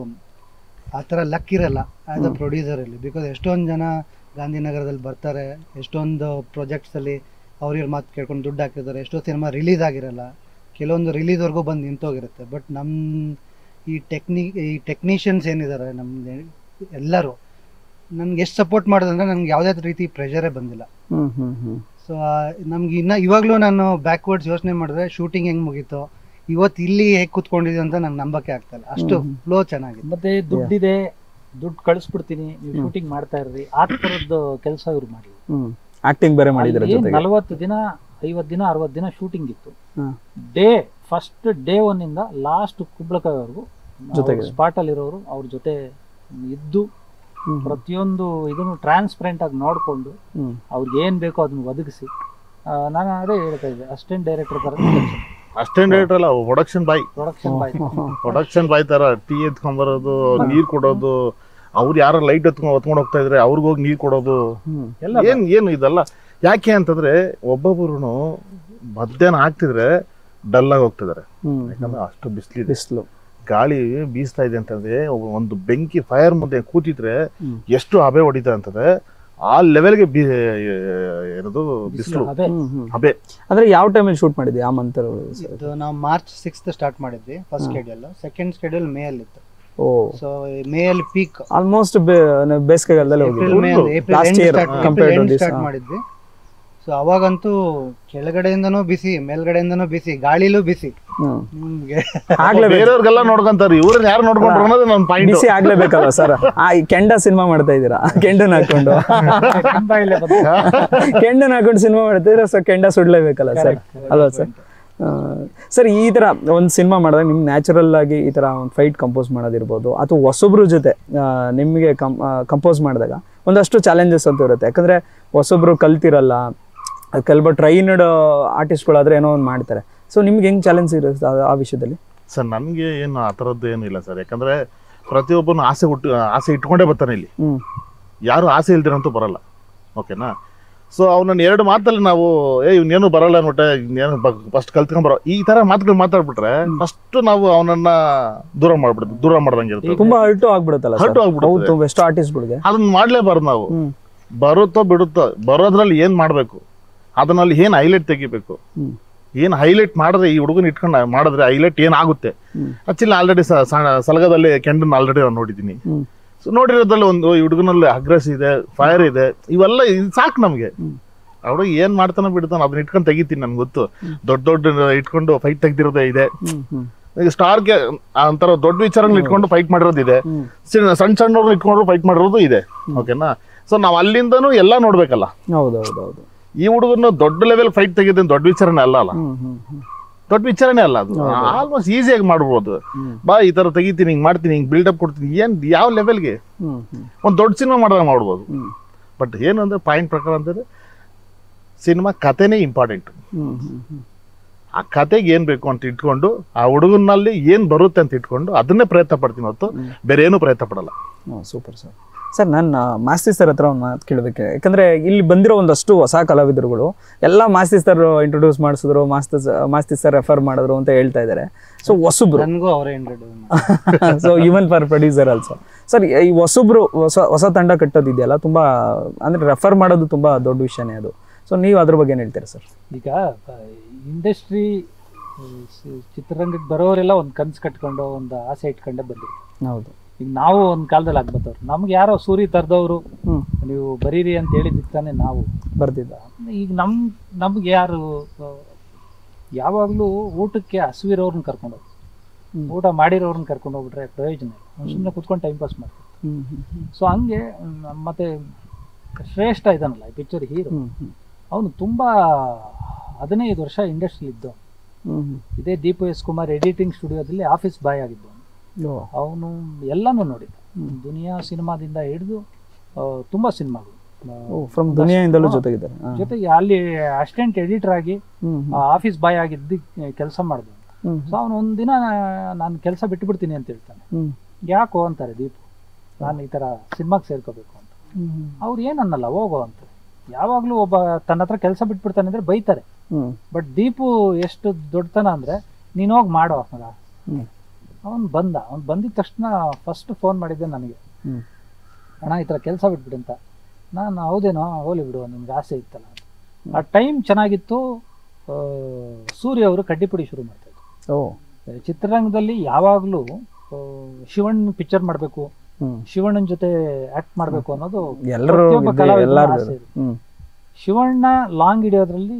ಆ ಥರ ಲಕ್ ಇರಲ್ಲ ಆಸ್ ಅ ಪ್ರೊಡ್ಯೂಸರ್ ಅಲ್ಲಿ. ಬಿಕಾಸ್ ಎಷ್ಟೊಂದು ಜನ ಗಾಂಧಿನಗರದಲ್ಲಿ ಬರ್ತಾರೆ, ಎಷ್ಟೊಂದು ಪ್ರಾಜೆಕ್ಟ್ಸಲ್ಲಿ ಅವ್ರ ಮಾತು ಕೇಳ್ಕೊಂಡು ದುಡ್ಡು ಹಾಕಿರ್ತಾರೆ, ಎಷ್ಟೋ ಸಿನಿಮಾ ರಿಲೀಸ್ ಆಗಿರಲ್ಲ, ಕೆಲವೊಂದು ರಿಲೀಸ್ವರೆಗೂ ಬಂದು ನಿಂತೋಗಿರುತ್ತೆ. ಬಟ್ ನಮ್ಮ ಈ ಟೆಕ್ನಿಷಿಯನ್ಸ್ ಏನಿದ್ದಾರೆ ನಮ್ದು ಎಲ್ಲರೂ ನನ್ಗೆ ಎಷ್ಟು ಸಪೋರ್ಟ್ ಮಾಡೋದಂದ್ರೆ ನನ್ಗೆ ಯಾವುದೇ ರೀತಿ ಪ್ರೆಷರೇ ಬಂದಿಲ್ಲ. ಸೊ ನಮ್ಗೆ ಇವಾಗಲೂ ನಾನು ಬ್ಯಾಕ್ವರ್ಡ್ಸ್ ಯೋಚನೆ ಮಾಡಿದ್ರೆ ಶೂಟಿಂಗ್ ಹೆಂಗ್ ಮುಗೀತೋ, ಇವತ್ತು ಇಲ್ಲಿ ಹೇಗೆ ಕೂತ್ಕೊಂಡಿದೆ ಅಂತ ನಂಗೆ ನಂಬಕ್ಕೆ ಆಗ್ತಾ ಇಲ್ಲ, ಅಷ್ಟು ಫ್ಲೋ ಚೆನ್ನಾಗಿದೆ. ಮತ್ತೆ ದುಡ್ಡಿದೆ, ದುಡ್ಡು ಕಳಿಸ್ಬಿಡ್ತೀನಿ, ನೀವು ಶೂಟಿಂಗ್ ಮಾಡ್ತಾ ಇರ್ರಿ, ಆ ಥರದ್ದು ಕೆಲಸ ಇವ್ರು ಮಾಡಿ. ಆಕ್ಟಿಂಗ್ ಬೇರೆ ಮಾಡಿದ್ದಾರೆ. 40 ದಿನ 50 ದಿನ 60 ದಿನ ಶೂಟಿಂಗ್ ಇತ್ತು. ಫಸ್ಟ್ ಡೇ 1 ಇಂದ ಲಾಸ್ಟ್ ಕುಂಬಳಕಾಯಿವರೆಗೂ ಸ್ಪಾಟ್ ಅಲ್ಲಿ ಇರೋರು ಅವ್ರ ಜೊತೆ ಇದ್ದು ಪ್ರತಿಯೊಂದು ಇದನ್ನು ಟ್ರಾನ್ಸ್ಪರೆಂಟ್ ಆಗಿ ನೋಡ್ಕೊಂಡು ಅವ್ರಿಗೆ ಏನ್ ಬೇಕೋ ಅದನ್ನ ಒದಗಿಸಿ, ನಾನು ಅದೇ ಹೇಳ್ತಾ ಇದ್ದೆ, ಅಸಿಸ್ಟೆಂಟ್ ಡೈರೆಕ್ಟರ್ ತರ. ಅಸಿಸ್ಟೆಂಟ್ ಡೈರೆಕ್ಟರ್ ಅಲ್ಲ, ಪ್ರೊಡಕ್ಷನ್ ಬಾಯ್ ತರ ಟೀ ಎತ್ಕೊಂಡ್ಬರೋದು, ನೀರ್ ಕೊಡೋದು, ಅವ್ರು ಯಾರು ಲೈಟ್ ಹೊತ್ಕೊಂಡು ಹೋಗ್ತಾ ಇದ್ರೆ ಅವ್ರಿಗೆ ಹೋಗಿ ನೀರ್ ಕೊಡೋದು, ಏನು ಇದೆಲ್ಲ ಯಾಕೆ ಅಂತಂದ್ರೆ ಒಬ್ಬೊಬ್ರು ಮಧ್ಯಾಹ್ನ ಆಗ್ತಿದ್ರೆ ಡಲ್ ಆಗಿ ಹೋಗ್ತಿದಾರೆ. ಯಾಕಂದ್ರೆ ಅಷ್ಟು ಬಿಸಿಲು ಗಾಳಿ ಬೀಸ್ತಾ ಇದೆ ಅಂತಂದ್ರೆ ಒಂದು ಬೆಂಕಿ ಫೈರ್ ಮುಂದೆ ಕೂತಿದ್ರೆ ಎಷ್ಟು ಹಬೆ ಹೊಡಿತಾ ಅಂತಂದ್ರೆ ಆ ಲೆವೆಲ್ಗೆ ಏನದು ಬಿಸಿಲು ಹಬೆ. ಅಂದ್ರೆ ಯಾವ ಟೈಮಲ್ಲಿ ಶೂಟ್ ಮಾಡಿದ್ವಿ ಆ ಮಂತ್? ನಾವು ಮಾರ್ಚ್ 6 ಸ್ಟಾರ್ಟ್ ಮಾಡಿದ್ವಿ first schedule. Second schedule May ಅಲ್ಲಿ ಇತ್ತು. ಸೊ ಮೇ ಅಲ್ಲಿ ಪೀಕ್ ಆಲ್ಮೋಸ್ಟ್ ಬೇಸಿಗೆಗಾಲದಲ್ಲಿ ಸ್ಟಾರ್ಟ್ ಮಾಡಿದ್ವಿ. ಸೊ ಅವಾಗಂತೂ ಕೆಳಗಡೆಯಿಂದನೂ ಬಿಸಿ, ಮೇಲ್ಗಡೆಯಿಂದನೂ ಬಿಸಿ, ಗಾಳಿಲೂ ಬಿಸಿ. ಬೇರೆಯವ್ರಿಗೆಲ್ಲ ನೋಡ್ಕೊಂತಾರೆ, ಇವ್ರನ್ನ ಯಾರು ನೋಡ್ಕೊಂಡ್ರು ಅನ್ನೋದು ನನ್ನ ಪಾಯಿಂಟ್. ಬಿಸಿ ಆಗ್ಲೇಬೇಕಲ್ವ ಸರ್? ಕೆಂಡ ಸಿನಿಮಾ ಮಾಡ್ತಾ ಇದ್ದೀರಾ, ಕೆಂಡನ ಹಾಕೊಂಡು ಸಿನಿಮಾ ಮಾಡ್ತಾ ಇದ್ದೀರಾ, ಸೊ ಕೆಂಡ ಸುಡ್ಲೇಬೇಕಲ್ಲ ಸರ್, ಅಲ್ವಾ ಸರ್? ಸರ್, ಈ ತರ ಒಂದು ಸಿನಿಮಾ ಮಾಡಿದಾಗ ನಿಮ್ಗೆ ನ್ಯಾಚುರಲ್ ಆಗಿ ಈ ತರ ಒಂದು ಫೈಟ್ ಕಂಪೋಸ್ ಮಾಡೋದಿರ್ಬೋದು, ಅಥವಾ ಹೊಸೊಬ್ರ ಜೊತೆ ನಿಮಗೆ ಕಂಪೋಸ್ ಮಾಡಿದಾಗ ಒಂದಷ್ಟು ಚಾಲೆಂಜಸ್ ಅಂತ ಇರುತ್ತೆ. ಯಾಕಂದ್ರೆ ಹೊಸೊಬ್ರು ಕಲ್ತಿರಲ್ಲ, ಕೆಲವು ಟ್ರೈನ್ಡ್ ಆರ್ಟಿಸ್ಟ್ಗಳಾದ್ರೆ ಏನೋ ಒಂದು ಮಾಡ್ತಾರೆ. ಸೊ ನಿಮ್ಗೆ ಹೆಂಗ್ ಚಾಲೆಂಜ್ ಇರುತ್ತೆ ಆ ವಿಷಯದಲ್ಲಿ? ಸರ್, ನನಗೆ ಏನು ಆ ಥರದ್ದು ಏನು ಇಲ್ಲ ಸರ್. ಯಾಕಂದ್ರೆ ಪ್ರತಿಯೊಬ್ಬನು ಆಸೆ ಇಟ್ಕೊಂಡೇ ಬರ್ತಾನೆ ಇಲ್ಲಿ, ಯಾರು ಆಸೆ ಇಲ್ದಿರಂತೂ ಬರಲ್ಲ. ಓಕೆನಾ? ಸೊ ಅವನನ್ನ 2 ಮಾತಲ್ಲಿ ನಾವು ಇವ್ನೇನು ಬರಲ್ಲ ಅನ್ಬಿಟ್ಟೆ, ಇನ್ನೇನು ಫಸ್ಟ್ ಕಲ್ತ್ಕೊಂಬರೋ ಈ ತರ ಮಾತುಗಳು ಮಾತಾಡ್ಬಿಟ್ರೆ ಫಸ್ಟ್ ನಾವು ಅವನನ್ನ ದೂರ ಮಾಡ್ದಂಗೆ ಇರುತ್ತೆ. ತುಂಬಾ ಹರ್ಟು ಆಗ್ಬಿಡುತ್ತಲ್ಲ ಎಷ್ಟು ಆರ್ಟಿಸ್ಟ್ಗಳಿಗೆ. ಅದನ್ನ ಮಾಡ್ಲೇಬಾರ್ದು ನಾವು. ಬರುತ್ತೋ ಬಿಡುತ್ತೋ, ಬರೋದ್ರಲ್ಲಿ ಏನ್ ಮಾಡ್ಬೇಕು, ಅದನ್ನಲ್ಲಿ ಏನ್ ಹೈಲೈಟ್ ತೆಗಿಬೇಕು, ಏನ್ ಹೈಲೈಟ್ ಮಾಡಿದ್ರೆ ಈ ಹುಡುಗನ ಇಟ್ಕೊಂಡು ಮಾಡಿದ್ರೆ ಹೈಲೈಟ್ ಏನಾಗುತ್ತೆ. ಆಕ್ಚುಲಿ ಆಲ್ರೆಡಿ ಸಲಗದಲ್ಲಿ ಕೆಂಡನ್ ಆಲ್ರೆಡಿ ನಾನು ನೋಡಿದ್ದೀನಿ. ಸೊ ನೋಡಿರೋದ್ರಲ್ಲಿ ಒಂದು ಹುಡುಗನಲ್ಲಿ ಅಗ್ರೆಸ್ ಇದೆ, ಫೈರ್ ಇದೆ, ಇವೆಲ್ಲ ಸಾಕು ನಮ್ಗೆ. ಅವ್ರು ಏನ್ ಮಾಡ್ತಾನೋ ಬಿಡ್ತಾನ ಅದನ್ನ ಇಟ್ಕೊಂಡು ತೆಗಿತೀನಿ, ನನ್ಗೆ ಗೊತ್ತು. ದೊಡ್ಡ ಇಟ್ಕೊಂಡು ಫೈಟ್ ತೆಗ್ದಿರೋದೇ ಇದೆ. ಈಗ ಸ್ಟಾರ್ಗೆ ಒಂಥರ ದೊಡ್ಡ ವಿಚಾರಗಳು ಇಟ್ಕೊಂಡು ಫೈಟ್ ಮಾಡಿರೋದು ಇದೆ, ಸಣ್ಣ ಸಣ್ಣವ್ರನ್ನ ಇಟ್ಕೊಂಡು ಫೈಟ್ ಮಾಡಿರೋದು ಇದೆ. ಓಕೆನಾ? ಸೊ ನಾವು ಅಲ್ಲಿಂದನೂ ಎಲ್ಲ ನೋಡ್ಬೇಕಲ್ಲ. ಹೌದೌದೌದು. ಈ ಹುಡುಗನ ದೊಡ್ಡ ಲೆವೆಲ್ ಫೈಟ್ ತೆಗೆದ ದೊಡ್ಡ ವಿಚಾರನೇ ಅಲ್ಲ. ದೊಡ್ಡ ವಿಚಾರನೇ ಅಲ್ಲ ಅದು. ಆಲ್ಮೋಸ್ಟ್ ಈಸಿಯಾಗಿ ಮಾಡ್ಬೋದು. ಬಾ ಈ ತರ ತೆಗಿತೀನಿ, ಹಿಂಗ್ ಮಾಡ್ತೀನಿ, ಹಿಂಗ್ ಬಿಲ್ಡಪ್ ಕೊಡ್ತೀನಿ, ಏನ್ ಯಾವ ಲೆವೆಲ್ಗೆ ಒಂದು ದೊಡ್ಡ ಸಿನಿಮಾ ಮಾಡಿದಾಗ ಮಾಡ್ಬೋದು. ಬಟ್ ಏನು ಅಂದ್ರೆ ಪಾಯಿಂಟ್ ಪ್ರಕಾರ ಅಂತಂದ್ರೆ ಸಿನಿಮಾ ಕಥೆನೇ ಇಂಪಾರ್ಟೆಂಟ್. ಆ ಕತೆಗೆ ಏನ್ ಬೇಕು ಅಂತ ಇಟ್ಕೊಂಡು ಆ ಹುಡುಗನಲ್ಲಿ ಏನ್ ಬರುತ್ತೆ ಅಂತ ಇಟ್ಕೊಂಡು ಅದನ್ನೇ ಪ್ರಯತ್ನ ಪಡ್ತೀನಿ ಹೊತ್ತು ಬೇರೆ ಏನು ಪ್ರಯತ್ನ ಪಡಲ್ಲ. Super sir. ಸರ್ ನಾನು ಮಾಸ್ತಿ ಸರ್ ಹತ್ರ ಒಂದು ಮಾತು ಕೇಳಬೇಕು. ಯಾಕಂದ್ರೆ ಇಲ್ಲಿ ಬಂದಿರೋ ಒಂದಷ್ಟು ಹೊಸ ಕಲಾವಿದರುಗಳು ಎಲ್ಲ ಮಾಸ್ತಿ ಸರ್ ಇಂಟ್ರೊಡ್ಯೂಸ್ ಮಾಡಿಸಿದ್ರು, ಮಾಸ್ತಿ ಸರ್ ರೆಫರ್ ಮಾಡಿದ್ರು ಅಂತ ಹೇಳ್ತಾ ಇದ್ದಾರೆ. ಸೊ ಹೊಸಬ್ರು ನನಗೂ ಅವರೇ introduce. So even for producer also. Sir ಈ ಹೊಸಬ್ರು ಹೊಸ ತಂಡ ಕಟ್ಟೋದಿದೆಯಲ್ಲ, ತುಂಬಾ ಅಂದ್ರೆ ರೆಫರ್ ಮಾಡೋದು ತುಂಬಾ ದೊಡ್ಡ ವಿಷಯನೇ ಅದು. ಸೊ ನೀವು ಅದ್ರ ಬಗ್ಗೆ ಏನು ಹೇಳ್ತೀರಾ ಸರ್? ಈಗ ಇಂಡಸ್ಟ್ರಿ ಚಿತ್ರರಂಗಕ್ಕೆ ಬರೋರೆಲ್ಲ ಒಂದು ಕನ್ಸು ಕಟ್ಕೊಂಡು ಒಂದು ಆಸೆ ಇಟ್ಕೊಂಡೇ ಬಂದಿರ್ತಾರೆ. ಹೌದು. ಈಗ ನಾವು ಒಂದು ಕಾಲದಲ್ಲಿ ಆಗ್ಬತ್ತವ್ರು, ನಮ್ಗೆ ಯಾರೋ ಸೂರಿ ತರದವರು ನೀವು ಬರೀರಿ ಅಂತ ಹೇಳಿದ್ದಕ್ಕೆ ತಾನೇ ನಾವು ಬರ್ತಿದ್ದ. ಈಗ ನಮ್ಗೆ ಯಾರು ಯಾವಾಗಲೂ ಊಟಕ್ಕೆ ಹಸುವಿರೋರ್ನ ಕರ್ಕೊಂಡು ಹೋಗಿ, ಊಟ ಮಾಡಿರೋರ್ನ ಕರ್ಕೊಂಡು ಹೋಗ್ಬಿಟ್ರೆ ಪ್ರಯೋಜನ ಇಲ್ಲ. ಸುಮ್ಮನೆ ಕುತ್ಕೊಂಡು ಟೈಮ್ ಪಾಸ್ ಮಾಡ್ತಾರೆ. ಸೊ ಹಂಗೆ ಮತ್ತೆ ಶ್ರೇಷ್ಠ ಇದಾನಲ್ಲ ಈ ಪಿಕ್ಚರ್ ಹೀರೋ, ಅವನು ತುಂಬಾ 15 ವರ್ಷ ಇಂಡಸ್ಟ್ರಿ ಇದ್ದು. ಇದೇ ದೀಪು ಎಸ್ ಕುಮಾರ್ ಎಡಿಟಿಂಗ್ ಸ್ಟುಡಿಯೋದಲ್ಲಿ ಆಫೀಸ್ ಬಾಯ್ ಆಗಿದ್ದು. ಅವನು ಎಲ್ಲಾನು ನೋಡಿದ, ದುನಿಯಾ ಸಿನಿಮಾದಿಂದ ಹಿಡಿದು ತುಂಬಾ ಸಿನಿಮಾಗಳು ಜೊತೆಗೆ ಅಲ್ಲಿ ಅಸಿಸ್ಟೆಂಟ್ ಎಡಿಟರ್ ಆಗಿ ಆಫೀಸ್ ಬಾಯ್ ಆಗಿದ್ದು ಕೆಲಸ ಮಾಡಿದ. ಸೊ ಅವನು ಒಂದಿನ ನಾನು ಕೆಲಸ ಬಿಟ್ಬಿಡ್ತೀನಿ ಅಂತ ಹೇಳ್ತಾನೆ. ಯಾಕೋ ಅಂತಾರೆ ದೀಪು, ನಾನು ಈ ತರ ಸಿನಿಮಾಗೆ ಸೇರ್ಕೋಬೇಕು ಅಂತ. ಅವ್ರು ಏನನ್ನಲ್ಲ, ಹೋಗೋ ಅಂತ. ಯಾವಾಗ್ಲೂ ಒಬ್ಬ ತನ್ನ ಹತ್ರ ಕೆಲಸ ಬಿಟ್ಬಿಡ್ತಾನೆ ಅಂದ್ರೆ ಬೈತಾರೆ. ಬಟ್ ದೀಪು ಎಷ್ಟು ದೊಡ್ಡತನ ಅಂದ್ರೆ ನೀನ್ ಹೋಗಿ ಮಾಡೋ ಮಗ. ಅವ್ನು ಬಂದಿದ ತಕ್ಷಣ ಫಸ್ಟ್ ಫೋನ್ ಮಾಡಿದ್ದೆ ನನಗೆ, ಅಣ್ಣ ಈ ತರ ಕೆಲಸ ಬಿಟ್ಬಿಡಿ ಅಂತ. ನಾನು ಹೌದೇನೋ, ಹೋಲಿ ಬಿಡು, ನಿಮ್ಗೆ ಆಸೆ ಇತ್ತಲ್ಲ. ಆ ಟೈಮ್ ಚೆನ್ನಾಗಿತ್ತು. ಸೂರ್ಯ ಅವರು ಕಡ್ಡಿಪುಡಿ ಶುರು ಮಾಡ್ತಾ ಇದ್ರು. ಚಿತ್ರರಂಗದಲ್ಲಿ ಯಾವಾಗ್ಲೂ ಶಿವಣ್ಣ ಪಿಕ್ಚರ್ ಮಾಡ್ಬೇಕು, ಶಿವಣ್ಣನ ಜೊತೆ ಆಕ್ಟ್ ಮಾಡ್ಬೇಕು ಅನ್ನೋದು ಪ್ರತಿಯೊಬ್ಬ ಕಲಾವಿದನ ಆಸೆ ಇದೆ. ಶಿವಣ್ಣ ಲಾಂಗ್ ಹಿಡಿಯೋದ್ರಲ್ಲಿ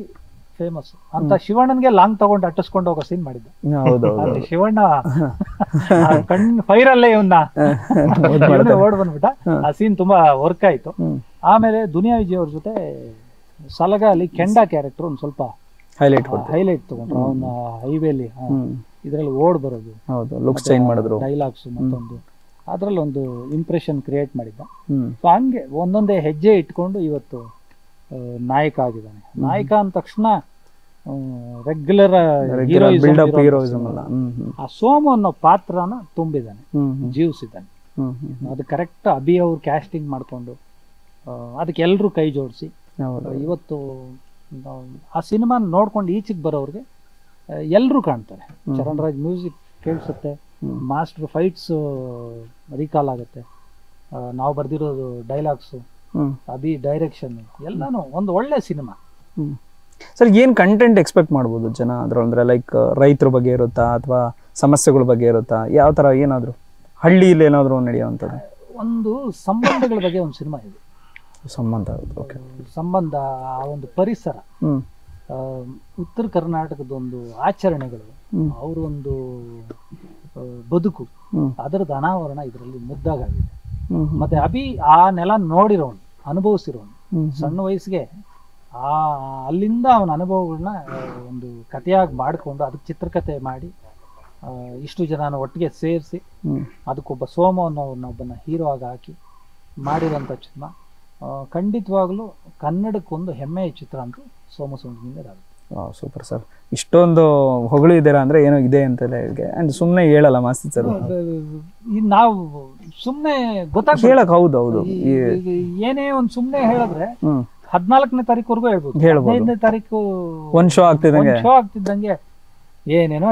ಫೇಮಸ್ ಅಂತ ಶಿವಣ್ಣನ್ಗೆ ಲಾಂಗ್ ತಗೊಂಡು ಅಟ್ಟಿಸ್ಕೊಂಡು ಹೋಗೋ ಸೀನ್ ಮಾಡಿದ್ದ. ಶಿವಣ್ಣ ಫೈರಲ್ಲೇ ಇವನ್ನ ಓಡ್ ಬಂದ್ಬಿಟ್ಟ. ಆ ಸೀನ್ ತುಂಬಾ ವರ್ಕ್ ಆಯ್ತು. ಆಮೇಲೆ ದುನಿಯಾ ವಿಜಯ್ ಅವ್ರ ಜೊತೆ ಸಲಗ ಅಲ್ಲಿ ಕೆಂಡ ಕ್ಯಾರೆಕ್ಟರ್ ಒಂದ್ ಸ್ವಲ್ಪ ಹೈಲೈಟ್ ತಗೊಂಡ್ರು. ಅವನ ಹೈವೇಲಿ ಇದ್ರಲ್ಲಿ ಓಡ್ ಬರೋದು, ಡೈಲಾಗ್ಸ್ ಮತ್ತೊಂದು ಅದ್ರಲ್ಲಿ ಒಂದು ಇಂಪ್ರೆಷನ್ ಕ್ರಿಯೇಟ್ ಮಾಡಿದ್ದ. ಸೊ ಹಂಗೆ ಒಂದೊಂದೇ ಹೆಜ್ಜೆ ಇಟ್ಕೊಂಡು ಇವತ್ತು ನಾಯಕ ಆಗಿದ್ದಾನೆ. ನಾಯಕ ಅಂದ ತಕ್ಷಣ ರೆಗ್ಯುಲರ್ ಆ ಸೋಮು ಅನ್ನೋ ಪಾತ್ರನ ತುಂಬಿದ್ದಾನೆ, ಜೀವಿಸಿದ್ದಾನೆ. ಅದು ಕರೆಕ್ಟ್ ಅಭಿ ಅವ್ರು ಕ್ಯಾಸ್ಟಿಂಗ್ ಮಾಡ್ಕೊಂಡು ಅದಕ್ಕೆ ಎಲ್ರು ಕೈ ಜೋಡಿಸಿ ಇವತ್ತು ಆ ಸಿನಿಮಾ ನೋಡ್ಕೊಂಡು ಈಚೆಗೆ ಬರೋವ್ರಿಗೆ ಎಲ್ರು ಕಾಣ್ತಾರೆ. ಚರಣ್ ರಾಜ್ ಮ್ಯೂಸಿಕ್ ಕೇಳಿಸುತ್ತೆ, ಮಾಸ್ಟರ್ ಫೈಟ್ಸ್ ರೀಕಾಲ್ ಆಗುತ್ತೆ, ನಾವು ಬರ್ದಿರೋದು ಡೈಲಾಗ್ಸು, ಅಭಿ ಡೈರೆಕ್ಷನ್, ಎಲ್ಲಾನು ಒಂದು ಒಳ್ಳೆ ಸಿನಿಮಾ. ಸರ್ ಏನ್ ಕಂಟೆಂಟ್ ಎಕ್ಸ್ಪೆಕ್ಟ್ ಮಾಡ್ಬೋದು ಜನ ಅದ್ರಂದ್ರೆ? ಲೈಕ್ ರೈತರ ಬಗ್ಗೆ ಇರುತ್ತಾ ಅಥವಾ ಸಮಸ್ಯೆಗಳ ಬಗ್ಗೆ ಇರುತ್ತಾ? ಯಾವ ತರ ಏನಾದ್ರು ಹಳ್ಳಿಯಲ್ಲಿ ಏನಾದ್ರು ನಡೆಯುವಂಥದ್ದು? ಒಂದು ಸಂಬಂಧಗಳ ಬಗ್ಗೆ ಒಂದು ಸಿನಿಮಾ ಇದೆ. ಸಂಬಂಧ, ಆ ಒಂದು ಪರಿಸರ, ಉತ್ತರ ಕರ್ನಾಟಕದ ಒಂದು ಆಚರಣೆಗಳು, ಅವರು ಒಂದು ಬದುಕು, ಅದರದ ಅನಾವರಣ ಇದರಲ್ಲಿ ಮುದ್ದಾಗಿದೆ. ಮತ್ತೆ ಅಭಿ ಆ ನೆಲ ನೋಡಿರೋನು, ಅನುಭವಿಸಿರೋನು. ಸಣ್ಣ ವಯಸ್ಸಿಗೆ ಅಲ್ಲಿಂದ ಅವನ ಅನುಭವಗಳನ್ನ ಒಂದು ಕಥೆಯಾಗಿ ಮಾಡಿಕೊಂಡು ಅದಕ್ಕೆ ಚಿತ್ರಕಥೆ ಮಾಡಿ ಇಷ್ಟು ಜನ ಒಟ್ಟಿಗೆ ಸೇರಿಸಿ ಅದಕ್ಕೊಬ್ಬ ಸೋಮ ಅನ್ನೋನ್ನೊಬ್ಬನ ಹೀರೋ ಆಗಿ ಹಾಕಿ ಮಾಡಿರೋಂಥ ಚಿತ್ರ ಖಂಡಿತವಾಗ್ಲೂ ಕನ್ನಡಕ್ಕೊಂದು ಹೆಮ್ಮೆಯ ಚಿತ್ರ ಅಂತ ಸೋಮ ಸುಂದರದಿಂದ ಆಗುತ್ತೆ. Super sir. ಇಷ್ಟೊಂದು ಹೊಗಳು ಇದ್ದೀರಾ ಅಂದ್ರೆ ಏನೋ ಇದೆ ಅಂತೆಲ್ಲ ಹೇಗೆ ಅಂಡ್ ಸುಮ್ಮನೆ ಹೇಳಲ್ಲ ಮಾಸ್ತಿ ಸರ್. ನಾವು ಸುಮ್ಮನೆ ಗೊತ್ತಾಗ ಹೇಳಕ್ ಹೌದು ಏನೇ ಒಂದು ಸುಮ್ಮನೆ ಹೇಳಿದ್ರೆ 14ನೇ ತಾರೀಕುವರೆಗೂ ಹೇಳ್ಬೋದು. 15ನೇ ತಾರೀಕು ಒಂದ್ ಶೋ ಆಗ್ತಿದ್ದಂಗೆ ಏನೇನೋ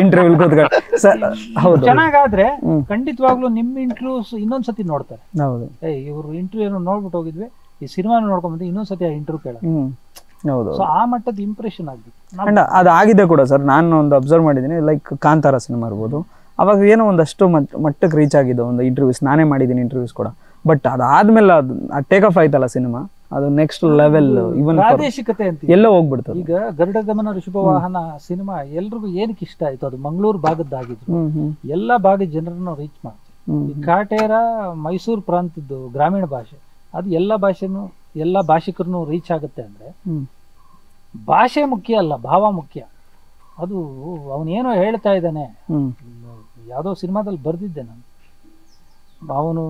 ಇಂಟರ್ವ್ಯೂ ಚೆನ್ನಾಗಾದ್ರೆ ಖಂಡಿತವಾಗ್ಲೂ ನಿಮ್ ಇಂಟರ್ವ್ಯೂಸ್ ಇನ್ನೊಂದ್ಸತಿ ನೋಡ್ತಾರೆ. ಇವ್ರು ಇಂಟರ್ವ್ಯೂ ನೋಡ್ಬಿಟ್ಟು ಹೋಗಿದ್ವಿ, ಈ ಸಿನಿಮಾ ನೋಡ್ಕೊಂಡ್ ಬಂದ್ರೆ ಇನ್ನೊಂದ್ಸತಿ ಆ ಇಂಟರ್ವ್ಯೂ ಕೇಳ. ಸೊ ಆ ಮಟ್ಟದ ಇಂಪ್ರೆಷನ್ ಆಗ್ಬೇಕು. ಅದಾಗಿದೆ ಕೂಡ ಸರ್. ನಾನು ಒಂದು ಅಬ್ಸರ್ವ್ ಮಾಡಿದ್ದೀನಿ, ಲೈಕ್ ಕಾಂತಾರ ಸಿನಿಮಾ ಇರ್ಬೋದು, ಅವಾಗ ಏನೋ ಒಂದಷ್ಟು ಮಟ್ಟಕ್ಕೆ ರೀಚ್ ಆಗಿದೆ ಒಂದು ಇಂಟರ್ವ್ಯೂಸ್. ನಾನೇ ಮಾಡಿದ್ದೀನಿ ಇಂಟರ್ವ್ಯೂಸ್ ಕೂಡ. ಬಟ್ ಅದಾದ್ಮೇಲೆ ಅದು ಟೇಕ್ ಆಫ್ ಆಯ್ತಲ್ಲ ಸಿನಿಮಾ, ಅದು ನೆಕ್ಸ್ಟ್ ಲೆವೆಲ್ ಇವನ್ ಪ್ರಾದೇಶಿಕತೆ ಅಂತ ಎಲ್ಲ ಹೋಗ್ಬಿಡ್ತದೆ. ಈಗ ಗರುಡ ಗಮನ ಋಷಭವಾಹನ ಸಿನಿಮಾ ಎಲ್ರಿಗೂ ಏನಕ್ಕೆ ಇಷ್ಟ ಆಯ್ತು, ಅದು ಮಂಗಳೂರು ಭಾಗದ್ದಾಗಿದ್ರು ಎಲ್ಲಾ ಭಾಗದ ಜನರನ್ನು ರೀಚ್ ಮಾಡ್ತು. ಈ ಕಾಟೇರ ಮೈಸೂರು ಪ್ರಾಂತದ್ದು ಗ್ರಾಮೀಣ ಭಾಷೆ, ಅದು ಎಲ್ಲಾ ಭಾಷಿಕರನ್ನು ರೀಚ್ ಆಗುತ್ತೆ ಅಂದ್ರೆ ಭಾಷೆ ಮುಖ್ಯ ಅಲ್ಲ, ಭಾವ ಮುಖ್ಯ. ಅದು ಅವನೇನೋ ಹೇಳ್ತಾ ಇದ್ದಾನೆ, ಯಾವುದೋ ಸಿನಿಮಾದಲ್ಲಿ ಬರ್ದಿದ್ದೆ ನಾನು, ಅವನು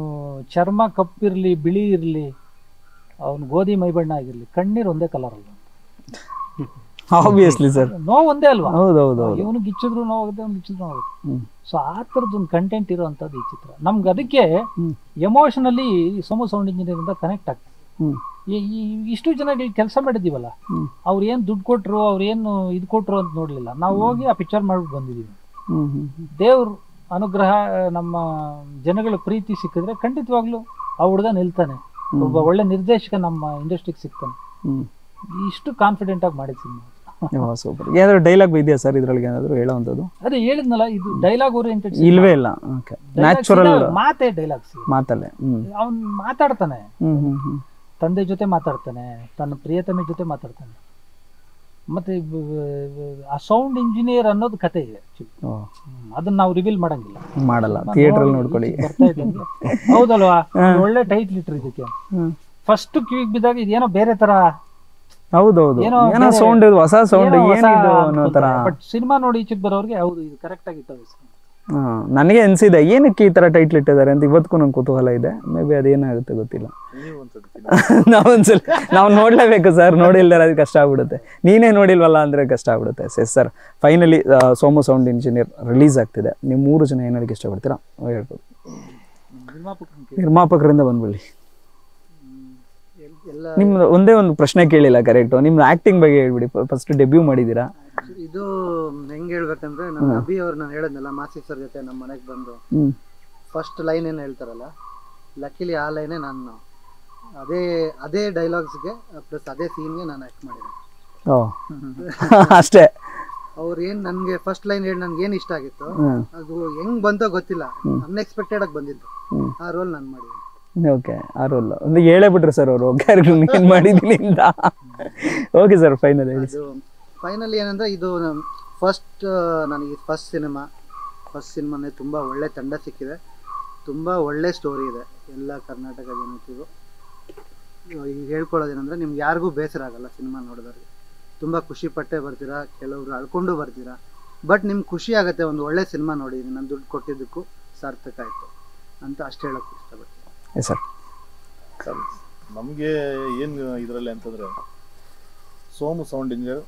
ಚರ್ಮ ಕಪ್ಪಿರ್ಲಿ ಬಿಳಿ ಇರ್ಲಿ, ಅವನು ಗೋಧಿ ಮೈಬಣ್ಣ ಆಗಿರ್ಲಿ, ಕಣ್ಣೀರು ಒಂದೇ ಕಲರ್ ಅಲ್ವಾ? ಆಬ್ವಿಯಸ್ಲಿ ಸರ್, ನೋವು ಒಂದೇ ಅಲ್ವಾ? ಹೌದೌದು. ಇವನು ಗಿಚ್ಚಿದ್ರು ನೋವಾಗುತ್ತೆ, ಅವ್ನು ಗಿಚ್ಚಿದ್ರು ನೋವಾಗುತ್ತೆ. ಸೊ ಆ ಥರದ್ದೊಂದು ಕಂಟೆಂಟ್ ಇರುವಂಥದ್ದು ಈ ಚಿತ್ರ. ನಮ್ಗೆ ಅದಕ್ಕೆ ಎಮೋಷನಲಿ ಸೋಮು ಸೌಂಡ್ ಇಂಜಿನಿಯರ್ ಇಂದ ಕನೆಕ್ಟ್ ಆಗ್ತದೆ. ಇಷ್ಟು ಜನಗಳಿಗೆ ಕೆಲಸ ಮಾಡಿದೀವಲ್ಲ, ಅವ್ರು ಏನ್ ದುಡ್ಡು ಕೊಟ್ರು, ಅವ್ರು ಏನು ಇದು ಕೊಟ್ರು ಅಂತ ನೋಡ್ಲಿಲ್ಲ. ನಾವು ಹೋಗಿ ಆ ಪಿಕ್ಚರ್ ಮಾಡ್ಬಿಟ್ಟು ಬಂದಿದೀವಿ. ದೇವ್ರ ಅನುಗ್ರಹ, ನಮ್ಮ ಜನಗಳ ಪ್ರೀತಿ ಸಿಕ್ಕಿದ್ರೆ ಖಂಡಿತವಾಗ್ಲೂ ಆ ಹುಡುಗ ನಿಲ್ತಾನೆ. ಒಬ್ಬ ಒಳ್ಳೆ ನಿರ್ದೇಶಕ ನಮ್ಮ ಇಂಡಸ್ಟ್ರಿಗೆ ಸಿಗ್ತಾನೆ. ಇಷ್ಟು ಕಾನ್ಫಿಡೆಂಟ್ ಆಗಿ ಮಾಡಿದ ಸಿನಿಮಾ. ಸೂಪರ್. ಏನಾದ್ರು ಡೈಲಾಗ್ ಇದೆಯಾ ಸರ್ ಇದ್ರೊಳಗೆ, ಏನಾದ್ರು ಹೇಳೋವಂಥದ್ದು? ಅದೇ ಹೇಳಿದ್ನಲ್ಲ, ಇದು ಡೈಲಾಗ್ ಓರಿಯೆಂಟೆಡ್ ಇಲ್ವೇ ಇಲ್ಲ. ನ್ಯಾಚುರಲ್ ಮಾತೇ ಡೈಲಾಗ್ಸ್, ಮಾತಲ್ಲೇ ಅವ್ನು ಮಾತಾಡ್ತಾನೆ, ತಂದೆ ಜೊತೆ ಮಾತಾಡ್ತಾನೆ, ತನ್ನ ಪ್ರಿಯತಮೆ ಜೊತೆ ಮಾತಾಡ್ತಾನೆ. ಮತ್ತೆ ಆ ಸೌಂಡ್ ಇಂಜಿನಿಯರ್ ಅನ್ನೋದು ಕತೆ ಇದೆ. ಅದನ್ನ ನಾವು ರಿವೀಲ್ ಮಾಡಲ್ಲ, ಥಿಯೇಟರ್ ಅಲ್ಲಿ ನೋಡ್ಕೊಳ್ಳಿ. ಹೌದಲ್ವಾ? ಒಳ್ಳೆ ಟೈಟ್ಲ್ ಇಟ್ರು ಇದಕ್ಕೆ. ಫಸ್ಟ್ ಕಿವಿಗೆ ಬಿದ್ದಾಗ ಇದೇನೋ ಬೇರೆ ತರ, ಹೌದೌದು, ಏನೋ ಸೌಂಡ್, ಹೊಸ ಸೌಂಡ್, ಏನಿದು ಅನ್ನೋ ತರ. ಬಟ್ ಸಿನಿಮಾ ನೋಡಿ ಈಚೆಗೆ ಬರೋರಿಗೆ ಹೌದು ಇದು ಕರೆಕ್ಟ್ ಆಗಿತ್ತು. ನನಗೆ ಅನ್ಸಿದೆ ಏನಕ್ಕೆ ಈ ತರ ಟೈಟ್ಲ್ ಇಟ್ಟಿದ್ದಾರೆ ಅಂತ. ಇವತ್ತಿಗೂ ನಂಗೆ ಕುತೂಹಲ ಇದೆ. ಮೇ ಬಿ ಅದೇನಾಗುತ್ತೆ ಗೊತ್ತಿಲ್ಲ. ನಾವು ನೋಡ್ಲೇಬೇಕು ಸರ್, ನೋಡಿಲ್ದಾರೆ ಅದು ಕಷ್ಟ ಆಗ್ಬಿಡುತ್ತೆ. ನೀನೇ ನೋಡಿಲ್ವಲ್ಲ ಅಂದ್ರೆ ಕಷ್ಟ ಆಗ್ಬಿಡುತ್ತೆ. Yes sir, finally Somu sound engineer release ಆಗ್ತಿದೆ. ನೀವು 3 ಜನ ಏನಾದ್ರು ಇಷ್ಟಪಡ್ತೀರಾ ಹೇಳ್ಬೋದು? ನಿರ್ಮಾಪಕರಿಂದ ಬಂದ್ಬಿಡಿ. ನಿಮ್ದು ಒಂದೇ ಒಂದು ಪ್ರಶ್ನೆ ಕೇಳಿಲ್ಲ, ಕರೆಕ್ಟ್. ನಿಮ್ದು ಆಕ್ಟಿಂಗ್ ಬಗ್ಗೆ ಹೇಳ್ಬಿಡಿ. ಫಸ್ಟ್ ಡೆಬ್ಯೂ ಮಾಡಿದೀರಾ. ಇದು ಹೆಂಗ್ ಹೇಳ್ಬೇಕಂದ್ರೆ, ನಮ್ಮ ಅಭಿ ಅವ್ರು ನಾನು ಹೇಳದ್ನಲ್ಲ, ಮಾಸಿ ಸರ್ ಜೊತೆ ನಮ್ಮ ಮನೆಗೆ ಬಂದು ಫಸ್ಟ್ ಲೈನ್ ಏನ್ ಹೇಳ್ತಾರಲ್ಲ, ಲಕ್ಕಿಲಿ ಆ ಲೈನೇ ನಾನು ಅದೇ ಡೈಲಾಗ್ಸ್ಗೆ ಪ್ಲಸ್ ಅದೇ ಸೀನ್ಗೆ ನಾನು ಆಕ್ಟ್ ಮಾಡಿದೆ ಅಷ್ಟೇ. ಅವ್ರು ಏನ್ ನನ್ಗೆ ಫಸ್ಟ್ ಲೈನ್ ಹೇಳಿ ನನ್ಗೆ ಏನ್ ಇಷ್ಟ ಆಗಿತ್ತು, ಅದು ಹೆಂಗ್ ಬಂತೋ ಗೊತ್ತಿಲ್ಲ, ಅನ್ಎಕ್ಸ್ಪೆಕ್ಟೆಡ್ ಆಗಿ ಬಂದಿದ್ದು. ಆ ರೋಲ್ ನಾನು ಮಾಡಿದ್ದೀನಿ. ಓಕೆ, ಆ ರೋಲ್ ಒಂದು ಹೇಳೇ ಬಿಟ್ರು ಸರ್ ಅವರು, ಕ್ಯಾರೆಕ್ಟರ್ ಏನ್ ಮಾಡಿದೀನಿ ಅಂತ. ಓಕೆ ಸರ್, ಫೈನಲ್ ಹೇಳಿ. ಫೈನಲಿ ಏನಂದ್ರೆ, ಇದು ನನಗೆ ಫಸ್ಟ್ ಸಿನಿಮಾನೇ ತುಂಬ ಒಳ್ಳೆ ತಂಡ ಸಿಕ್ಕಿದೆ, ತುಂಬ ಒಳ್ಳೆ ಸ್ಟೋರಿ ಇದೆ. ಎಲ್ಲ ಕರ್ನಾಟಕ ಜನತೆಗೂ ಈಗ ಹೇಳ್ಕೊಳ್ಳೋದೇನೆಂದರೆ, ನಿಮ್ಗೆ ಯಾರಿಗೂ ಬೇಸರ ಆಗಲ್ಲ ಸಿನಿಮಾ ನೋಡಿದವ್ರಿಗೆ. ತುಂಬ ಖುಷಿ ಪಟ್ಟೆ ಬರ್ತೀರಾ, ಕೆಲವರು ಅಳ್ಕೊಂಡು ಬರ್ತೀರಾ. ಬಟ್ ನಿಮ್ಗೆ ಖುಷಿ ಆಗುತ್ತೆ, ಒಂದು ಒಳ್ಳೆ ಸಿನಿಮಾ ನೋಡಿದ್ದೀನಿ, ನಾನು ದುಡ್ಡು ಕೊಟ್ಟಿದ್ದಕ್ಕೂ ಸಾರ್ಥಕ ಆಯಿತು ಅಂತ ಅಷ್ಟು ಹೇಳೋಕ್ಕೆ ಇಷ್ಟಪಡ್ತೀನಿ. ಸರ್ ನಮಗೆ ಏನು ಇದರಲ್ಲಿ ಅಂತಂದರೆ, ಸೋಮು ಸೌಂಡ್ ಇಂಜಿನಿಯರ್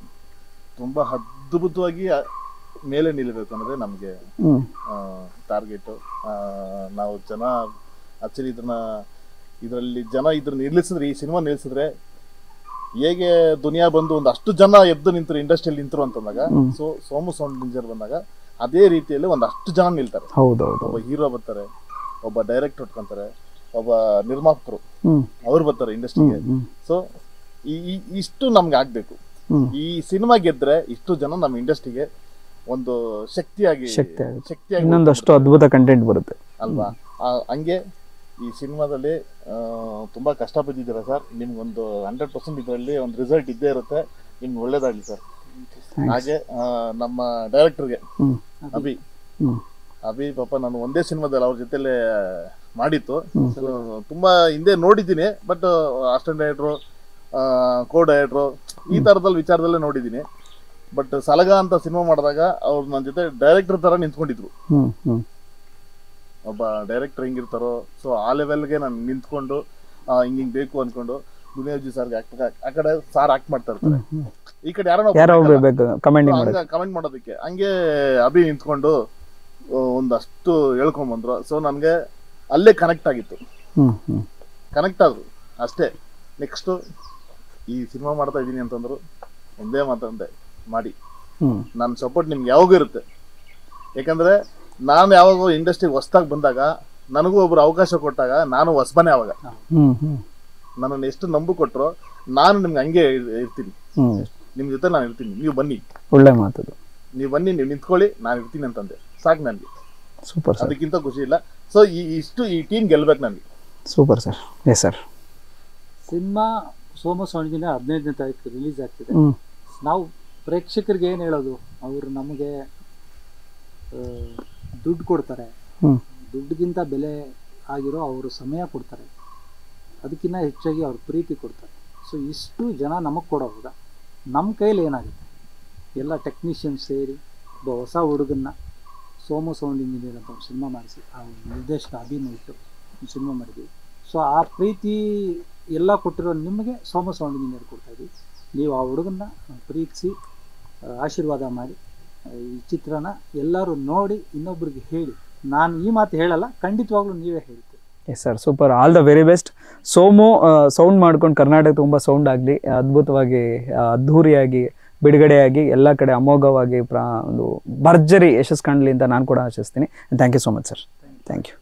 ತುಂಬ ಅದ್ಭುತವಾಗಿ ಮೇಲೆ ನಿಲ್ಲಬೇಕು ಅನ್ನೋದೇ ನಮಗೆ ಟಾರ್ಗೆಟು. ನಾವು ಜನ ಆಕ್ಚುಲಿ ಇದರಲ್ಲಿ ನಿಲ್ಲಿಸಿದ್ರೆ, ಈ ಸಿನಿಮಾ ನಿಲ್ಲಿಸಿದ್ರೆ ಹೇಗೆ ದುನಿಯಾ ಬಂದು ಒಂದಷ್ಟು ಜನ ಎದ್ದು ನಿಂತರು, ಇಂಡಸ್ಟ್ರಿಯಲ್ಲಿ ನಿಂತರು ಅಂತಂದಾಗ, ಸೋಮು ಸೌಂಡ್ ಇಂಜಿನಿಯರ್ ಬಂದಾಗ ಅದೇ ರೀತಿಯಲ್ಲಿ ಒಂದಷ್ಟು ಜನ ನಿಲ್ತಾರೆ. ಒಬ್ಬ ಹೀರೋ ಬರ್ತಾರೆ, ಒಬ್ಬ ಡೈರೆಕ್ಟರ್ ಉಟ್ಕೊಂತಾರೆ, ಒಬ್ಬ ನಿರ್ಮಾಪಕರು ಅವ್ರು ಬರ್ತಾರೆ ಇಂಡಸ್ಟ್ರಿಗೆ. ಸೊ ಇಷ್ಟು ನಮ್ಗೆ ಆಗ್ಬೇಕು. ಈ ಸಿನಿಮಾ ಗೆದ್ರೆ ಇಷ್ಟು ಜನ ನಮ್ಮ ಇಂಡಸ್ಟ್ರಿಗೆ ಒಂದು ಶಕ್ತಿಯಾಗಿ ಇನ್ನೊಂದಷ್ಟು ಅದ್ಭುತ ಕಂಟೆಂಟ್ ಬರುತ್ತೆ ಅಲ್ವಾ? ಹಂಗೆ ಈ ಸಿನಿಮಾದಲ್ಲಿ ತುಂಬಾ ಕಷ್ಟಪಟ್ಟಿದ್ದೀರಾ ಸರ್. ನಿಮ್ಗೊಂದು 100% ಇದರಲ್ಲಿ ಒಂದು ರಿಸಲ್ಟ್ ಇದ್ದೇ ಇರುತ್ತೆ. ನಿಮ್ಗೆ ಒಳ್ಳೇದಾಗ್ಲಿ ಸರ್. ಹಾಗೆ ನಮ್ಮ ಡೈರೆಕ್ಟರ್ಗೆ ಅಭಿ ಪಾಪ ನಾನು ಒಂದೇ ಸಿನಿಮಾದಲ್ಲಿ ಅವ್ರ ಜೊತೆಲೆ ಮಾಡಿತ್ತು. ತುಂಬಾ ಹಿಂದೆ ನೋಡಿದ್ದೀನಿ, ಬಟ್ ಅಸಿಸ್ಟೆಂಟ್ ಡೈರೆಕ್ಟ್ರು, ಕೋ ಡೈರೆಕ್ಟ್ರು ಈ ತರದಲ್ಲಿ ವಿಚಾರದಲ್ಲೇ ನೋಡಿದ್ದೀನಿ. ಬಟ್ ಸಲಗ ಅಂತ ಸಿನಿಮಾ ಮಾಡಿದಾಗ ಅವ್ರು ನನ್ನ ಜೊತೆ ಡೈರೆಕ್ಟರ್ ತರ ನಿಂತ್ಕೊಂಡಿದ್ರು. ಒಬ್ಬ ಡೈರೆಕ್ಟರ್ ಹೆಂಗಿರ್ತಾರೋ ಸೊ ಆ ಲೆವೆಲ್ಗೆ ನಾನು ನಿಂತ್ಕೊಂಡು ಹಿಂಗಿಂಗ್ ಬೇಕು ಅನ್ಕೊಂಡು ದುನಿಯಾಜಿ ಸರ್ಗೆ ಆ ಕಡೆ ಸಾರ್ ಆಕ್ಟ್ ಮಾಡ್ತಾ ಇರ್ತಾರೆ, ಈ ಕಡೆ ಯಾರೋ ಕಮೆಂಟ್ ಮಾಡೋದಕ್ಕೆ. ಹಂಗೆ ಅಭಿ ನಿಂತ್ಕೊಂಡು ಒಂದಷ್ಟು ಹೇಳ್ಕೊಂಡ್ಬಂದ್ರು. ಸೊ ನನ್ಗೆ ಅಲ್ಲೇ ಕನೆಕ್ಟ್ ಆಗಿತ್ತು, ಕನೆಕ್ಟ್ ಆದ್ರು ಅಷ್ಟೇ. ನೆಕ್ಸ್ಟ್ ಈ ಸಿನಿಮಾ ಮಾಡ್ತಾ ಇದ್ದೀನಿ ಅಂತಂದ್ರು, ಒಂದೇ ಮಾತಂದೆ, ಮಾಡಿ. ನನ್ನ ಸಪೋರ್ಟ್ ನಿಮ್ಗೆ ಯಾವಾಗೂ ಇರುತ್ತೆ. ಯಾಕಂದ್ರೆ ನಾನು ಯಾವಾಗ ಇಂಡಸ್ಟ್ರಿಗೆ ಹೊಸದಾಗಿ ಬಂದಾಗ ನನಗೂ ಒಬ್ರು ಅವಕಾಶ ಕೊಟ್ಟಾಗ ನಾನು ಹೊಸಬನೇ. ಅವಾಗ ನನ್ನನ್ನು ಎಷ್ಟು ನಂಬು ಕೊಟ್ಟರು, ನಾನು ನಿಮ್ಗೆ ಹಂಗೆ ಇರ್ತೀನಿ, ನಿಮ್ ಜೊತೆ ನಾನು ಇರ್ತೀನಿ, ನೀವು ಬನ್ನಿ. ಒಳ್ಳೆ ಮಾತದು. ನೀವು ಬನ್ನಿ, ನೀವು ನಿಂತ್ಕೊಳ್ಳಿ, ನಾನು ಇರ್ತೀನಿ ಅಂತಂದೆ. ಸಾಕು ನನಗೆ, ಸೂಪರ್. ಅದಕ್ಕಿಂತ ಖುಷಿ ಇಲ್ಲ. ಸೊ ಈ ಟೀಮ್ ಗೆಲ್ಬೇಕು ನನಗೆ. Super sir. Yes sir. Cinema ಸೋಮ ಸೌಂಡಿನ 15ನೇ ತಾರೀಕು ರಿಲೀಸ್ ಆಗ್ತಿದೆ. ಹ್ಮ್. ನಾವು ಪ್ರೇಕ್ಷಕರಿಗೆ ಏನು ಹೇಳೋದು, ಅವರು ನಮಗೆ ದುಡ್ಡು ಕೊಡ್ತಾರೆ, ಹ್ಮ್. ದುಡ್ಡಿಗಿಂತ ಬೆಲೆ ಆಗಿರೋ ಅವರು ಸಮಯ ಕೊಡ್ತಾರೆ, ಅದಕ್ಕಿಂತ ಹೆಚ್ಚಾಗಿ ಅವ್ರ ಪ್ರೀತಿ ಕೊಡ್ತಾರೆ. ಸೊ ಇಷ್ಟು ಜನ ನಮಗೆ ಕೊಡೋವಾಗ ನಮ್ಮ ಕೈಲಿ ಏನಾಗುತ್ತೆ, ಎಲ್ಲ ಟೆಕ್ನಿಷಿಯನ್ ಸೇರಿ ಒಬ್ಬ ಹೊಸ ಹುಡುಗನ್ನ ಸೋಮು ಸೌಂಡ್ ಇಂಜಿನಿಯರ್ ಅಂತ ಒಂದು ಸಿನಿಮಾ ಮಾಡಿಸಿ ಆ ನಿರ್ದೇಶಕ ಅಭಿನಯಿಟ್ಟು ಒಂದು ಸಿನಿಮಾ ಮಾಡಿದ್ವಿ. ಸೊ ಆ ಪ್ರೀತಿ ಎಲ್ಲ ಕೊಟ್ಟಿರೋ ನಿಮಗೆ ಸೋಮು ಸೌಂಡ್ ಇಂಜಿನಿಯರ್ ಕೊಡ್ತಾಯಿದ್ವಿ. ನೀವು ಆ ಹುಡುಗನ್ನ ಪ್ರೀತಿಸಿ ಆಶೀರ್ವಾದ ಮಾಡಿ ಈ ಚಿತ್ರನ ಎಲ್ಲರೂ ನೋಡಿ ಇನ್ನೊಬ್ರಿಗೆ ಹೇಳಿ. ನಾನು ಈ ಮಾತು ಹೇಳಲ್ಲ, ಖಂಡಿತವಾಗ್ಲೂ ನೀವೇ ಹೇಳ್ತೀರಿ. Yes sir, super, all the very best. Somu sound ಮಾಡ್ಕೊಂಡು ಕರ್ನಾಟಕ ತುಂಬ ಸೌಂಡ್ ಆಗಲಿ, ಅದ್ಭುತವಾಗಿ ಅದ್ಧೂರಿಯಾಗಿ ಬಿಡುಗಡೆಯಾಗಿ ಎಲ್ಲ ಕಡೆ ಅಮೋಘವಾಗಿ ಒಂದು ಭರ್ಜರಿ ಯಶಸ್ಸು ಕಾಣಲಿ ಅಂತ ನಾನು ಕೂಡ ಆಶಿಸ್ತೀನಿ. Thank you so much sir. Thank you.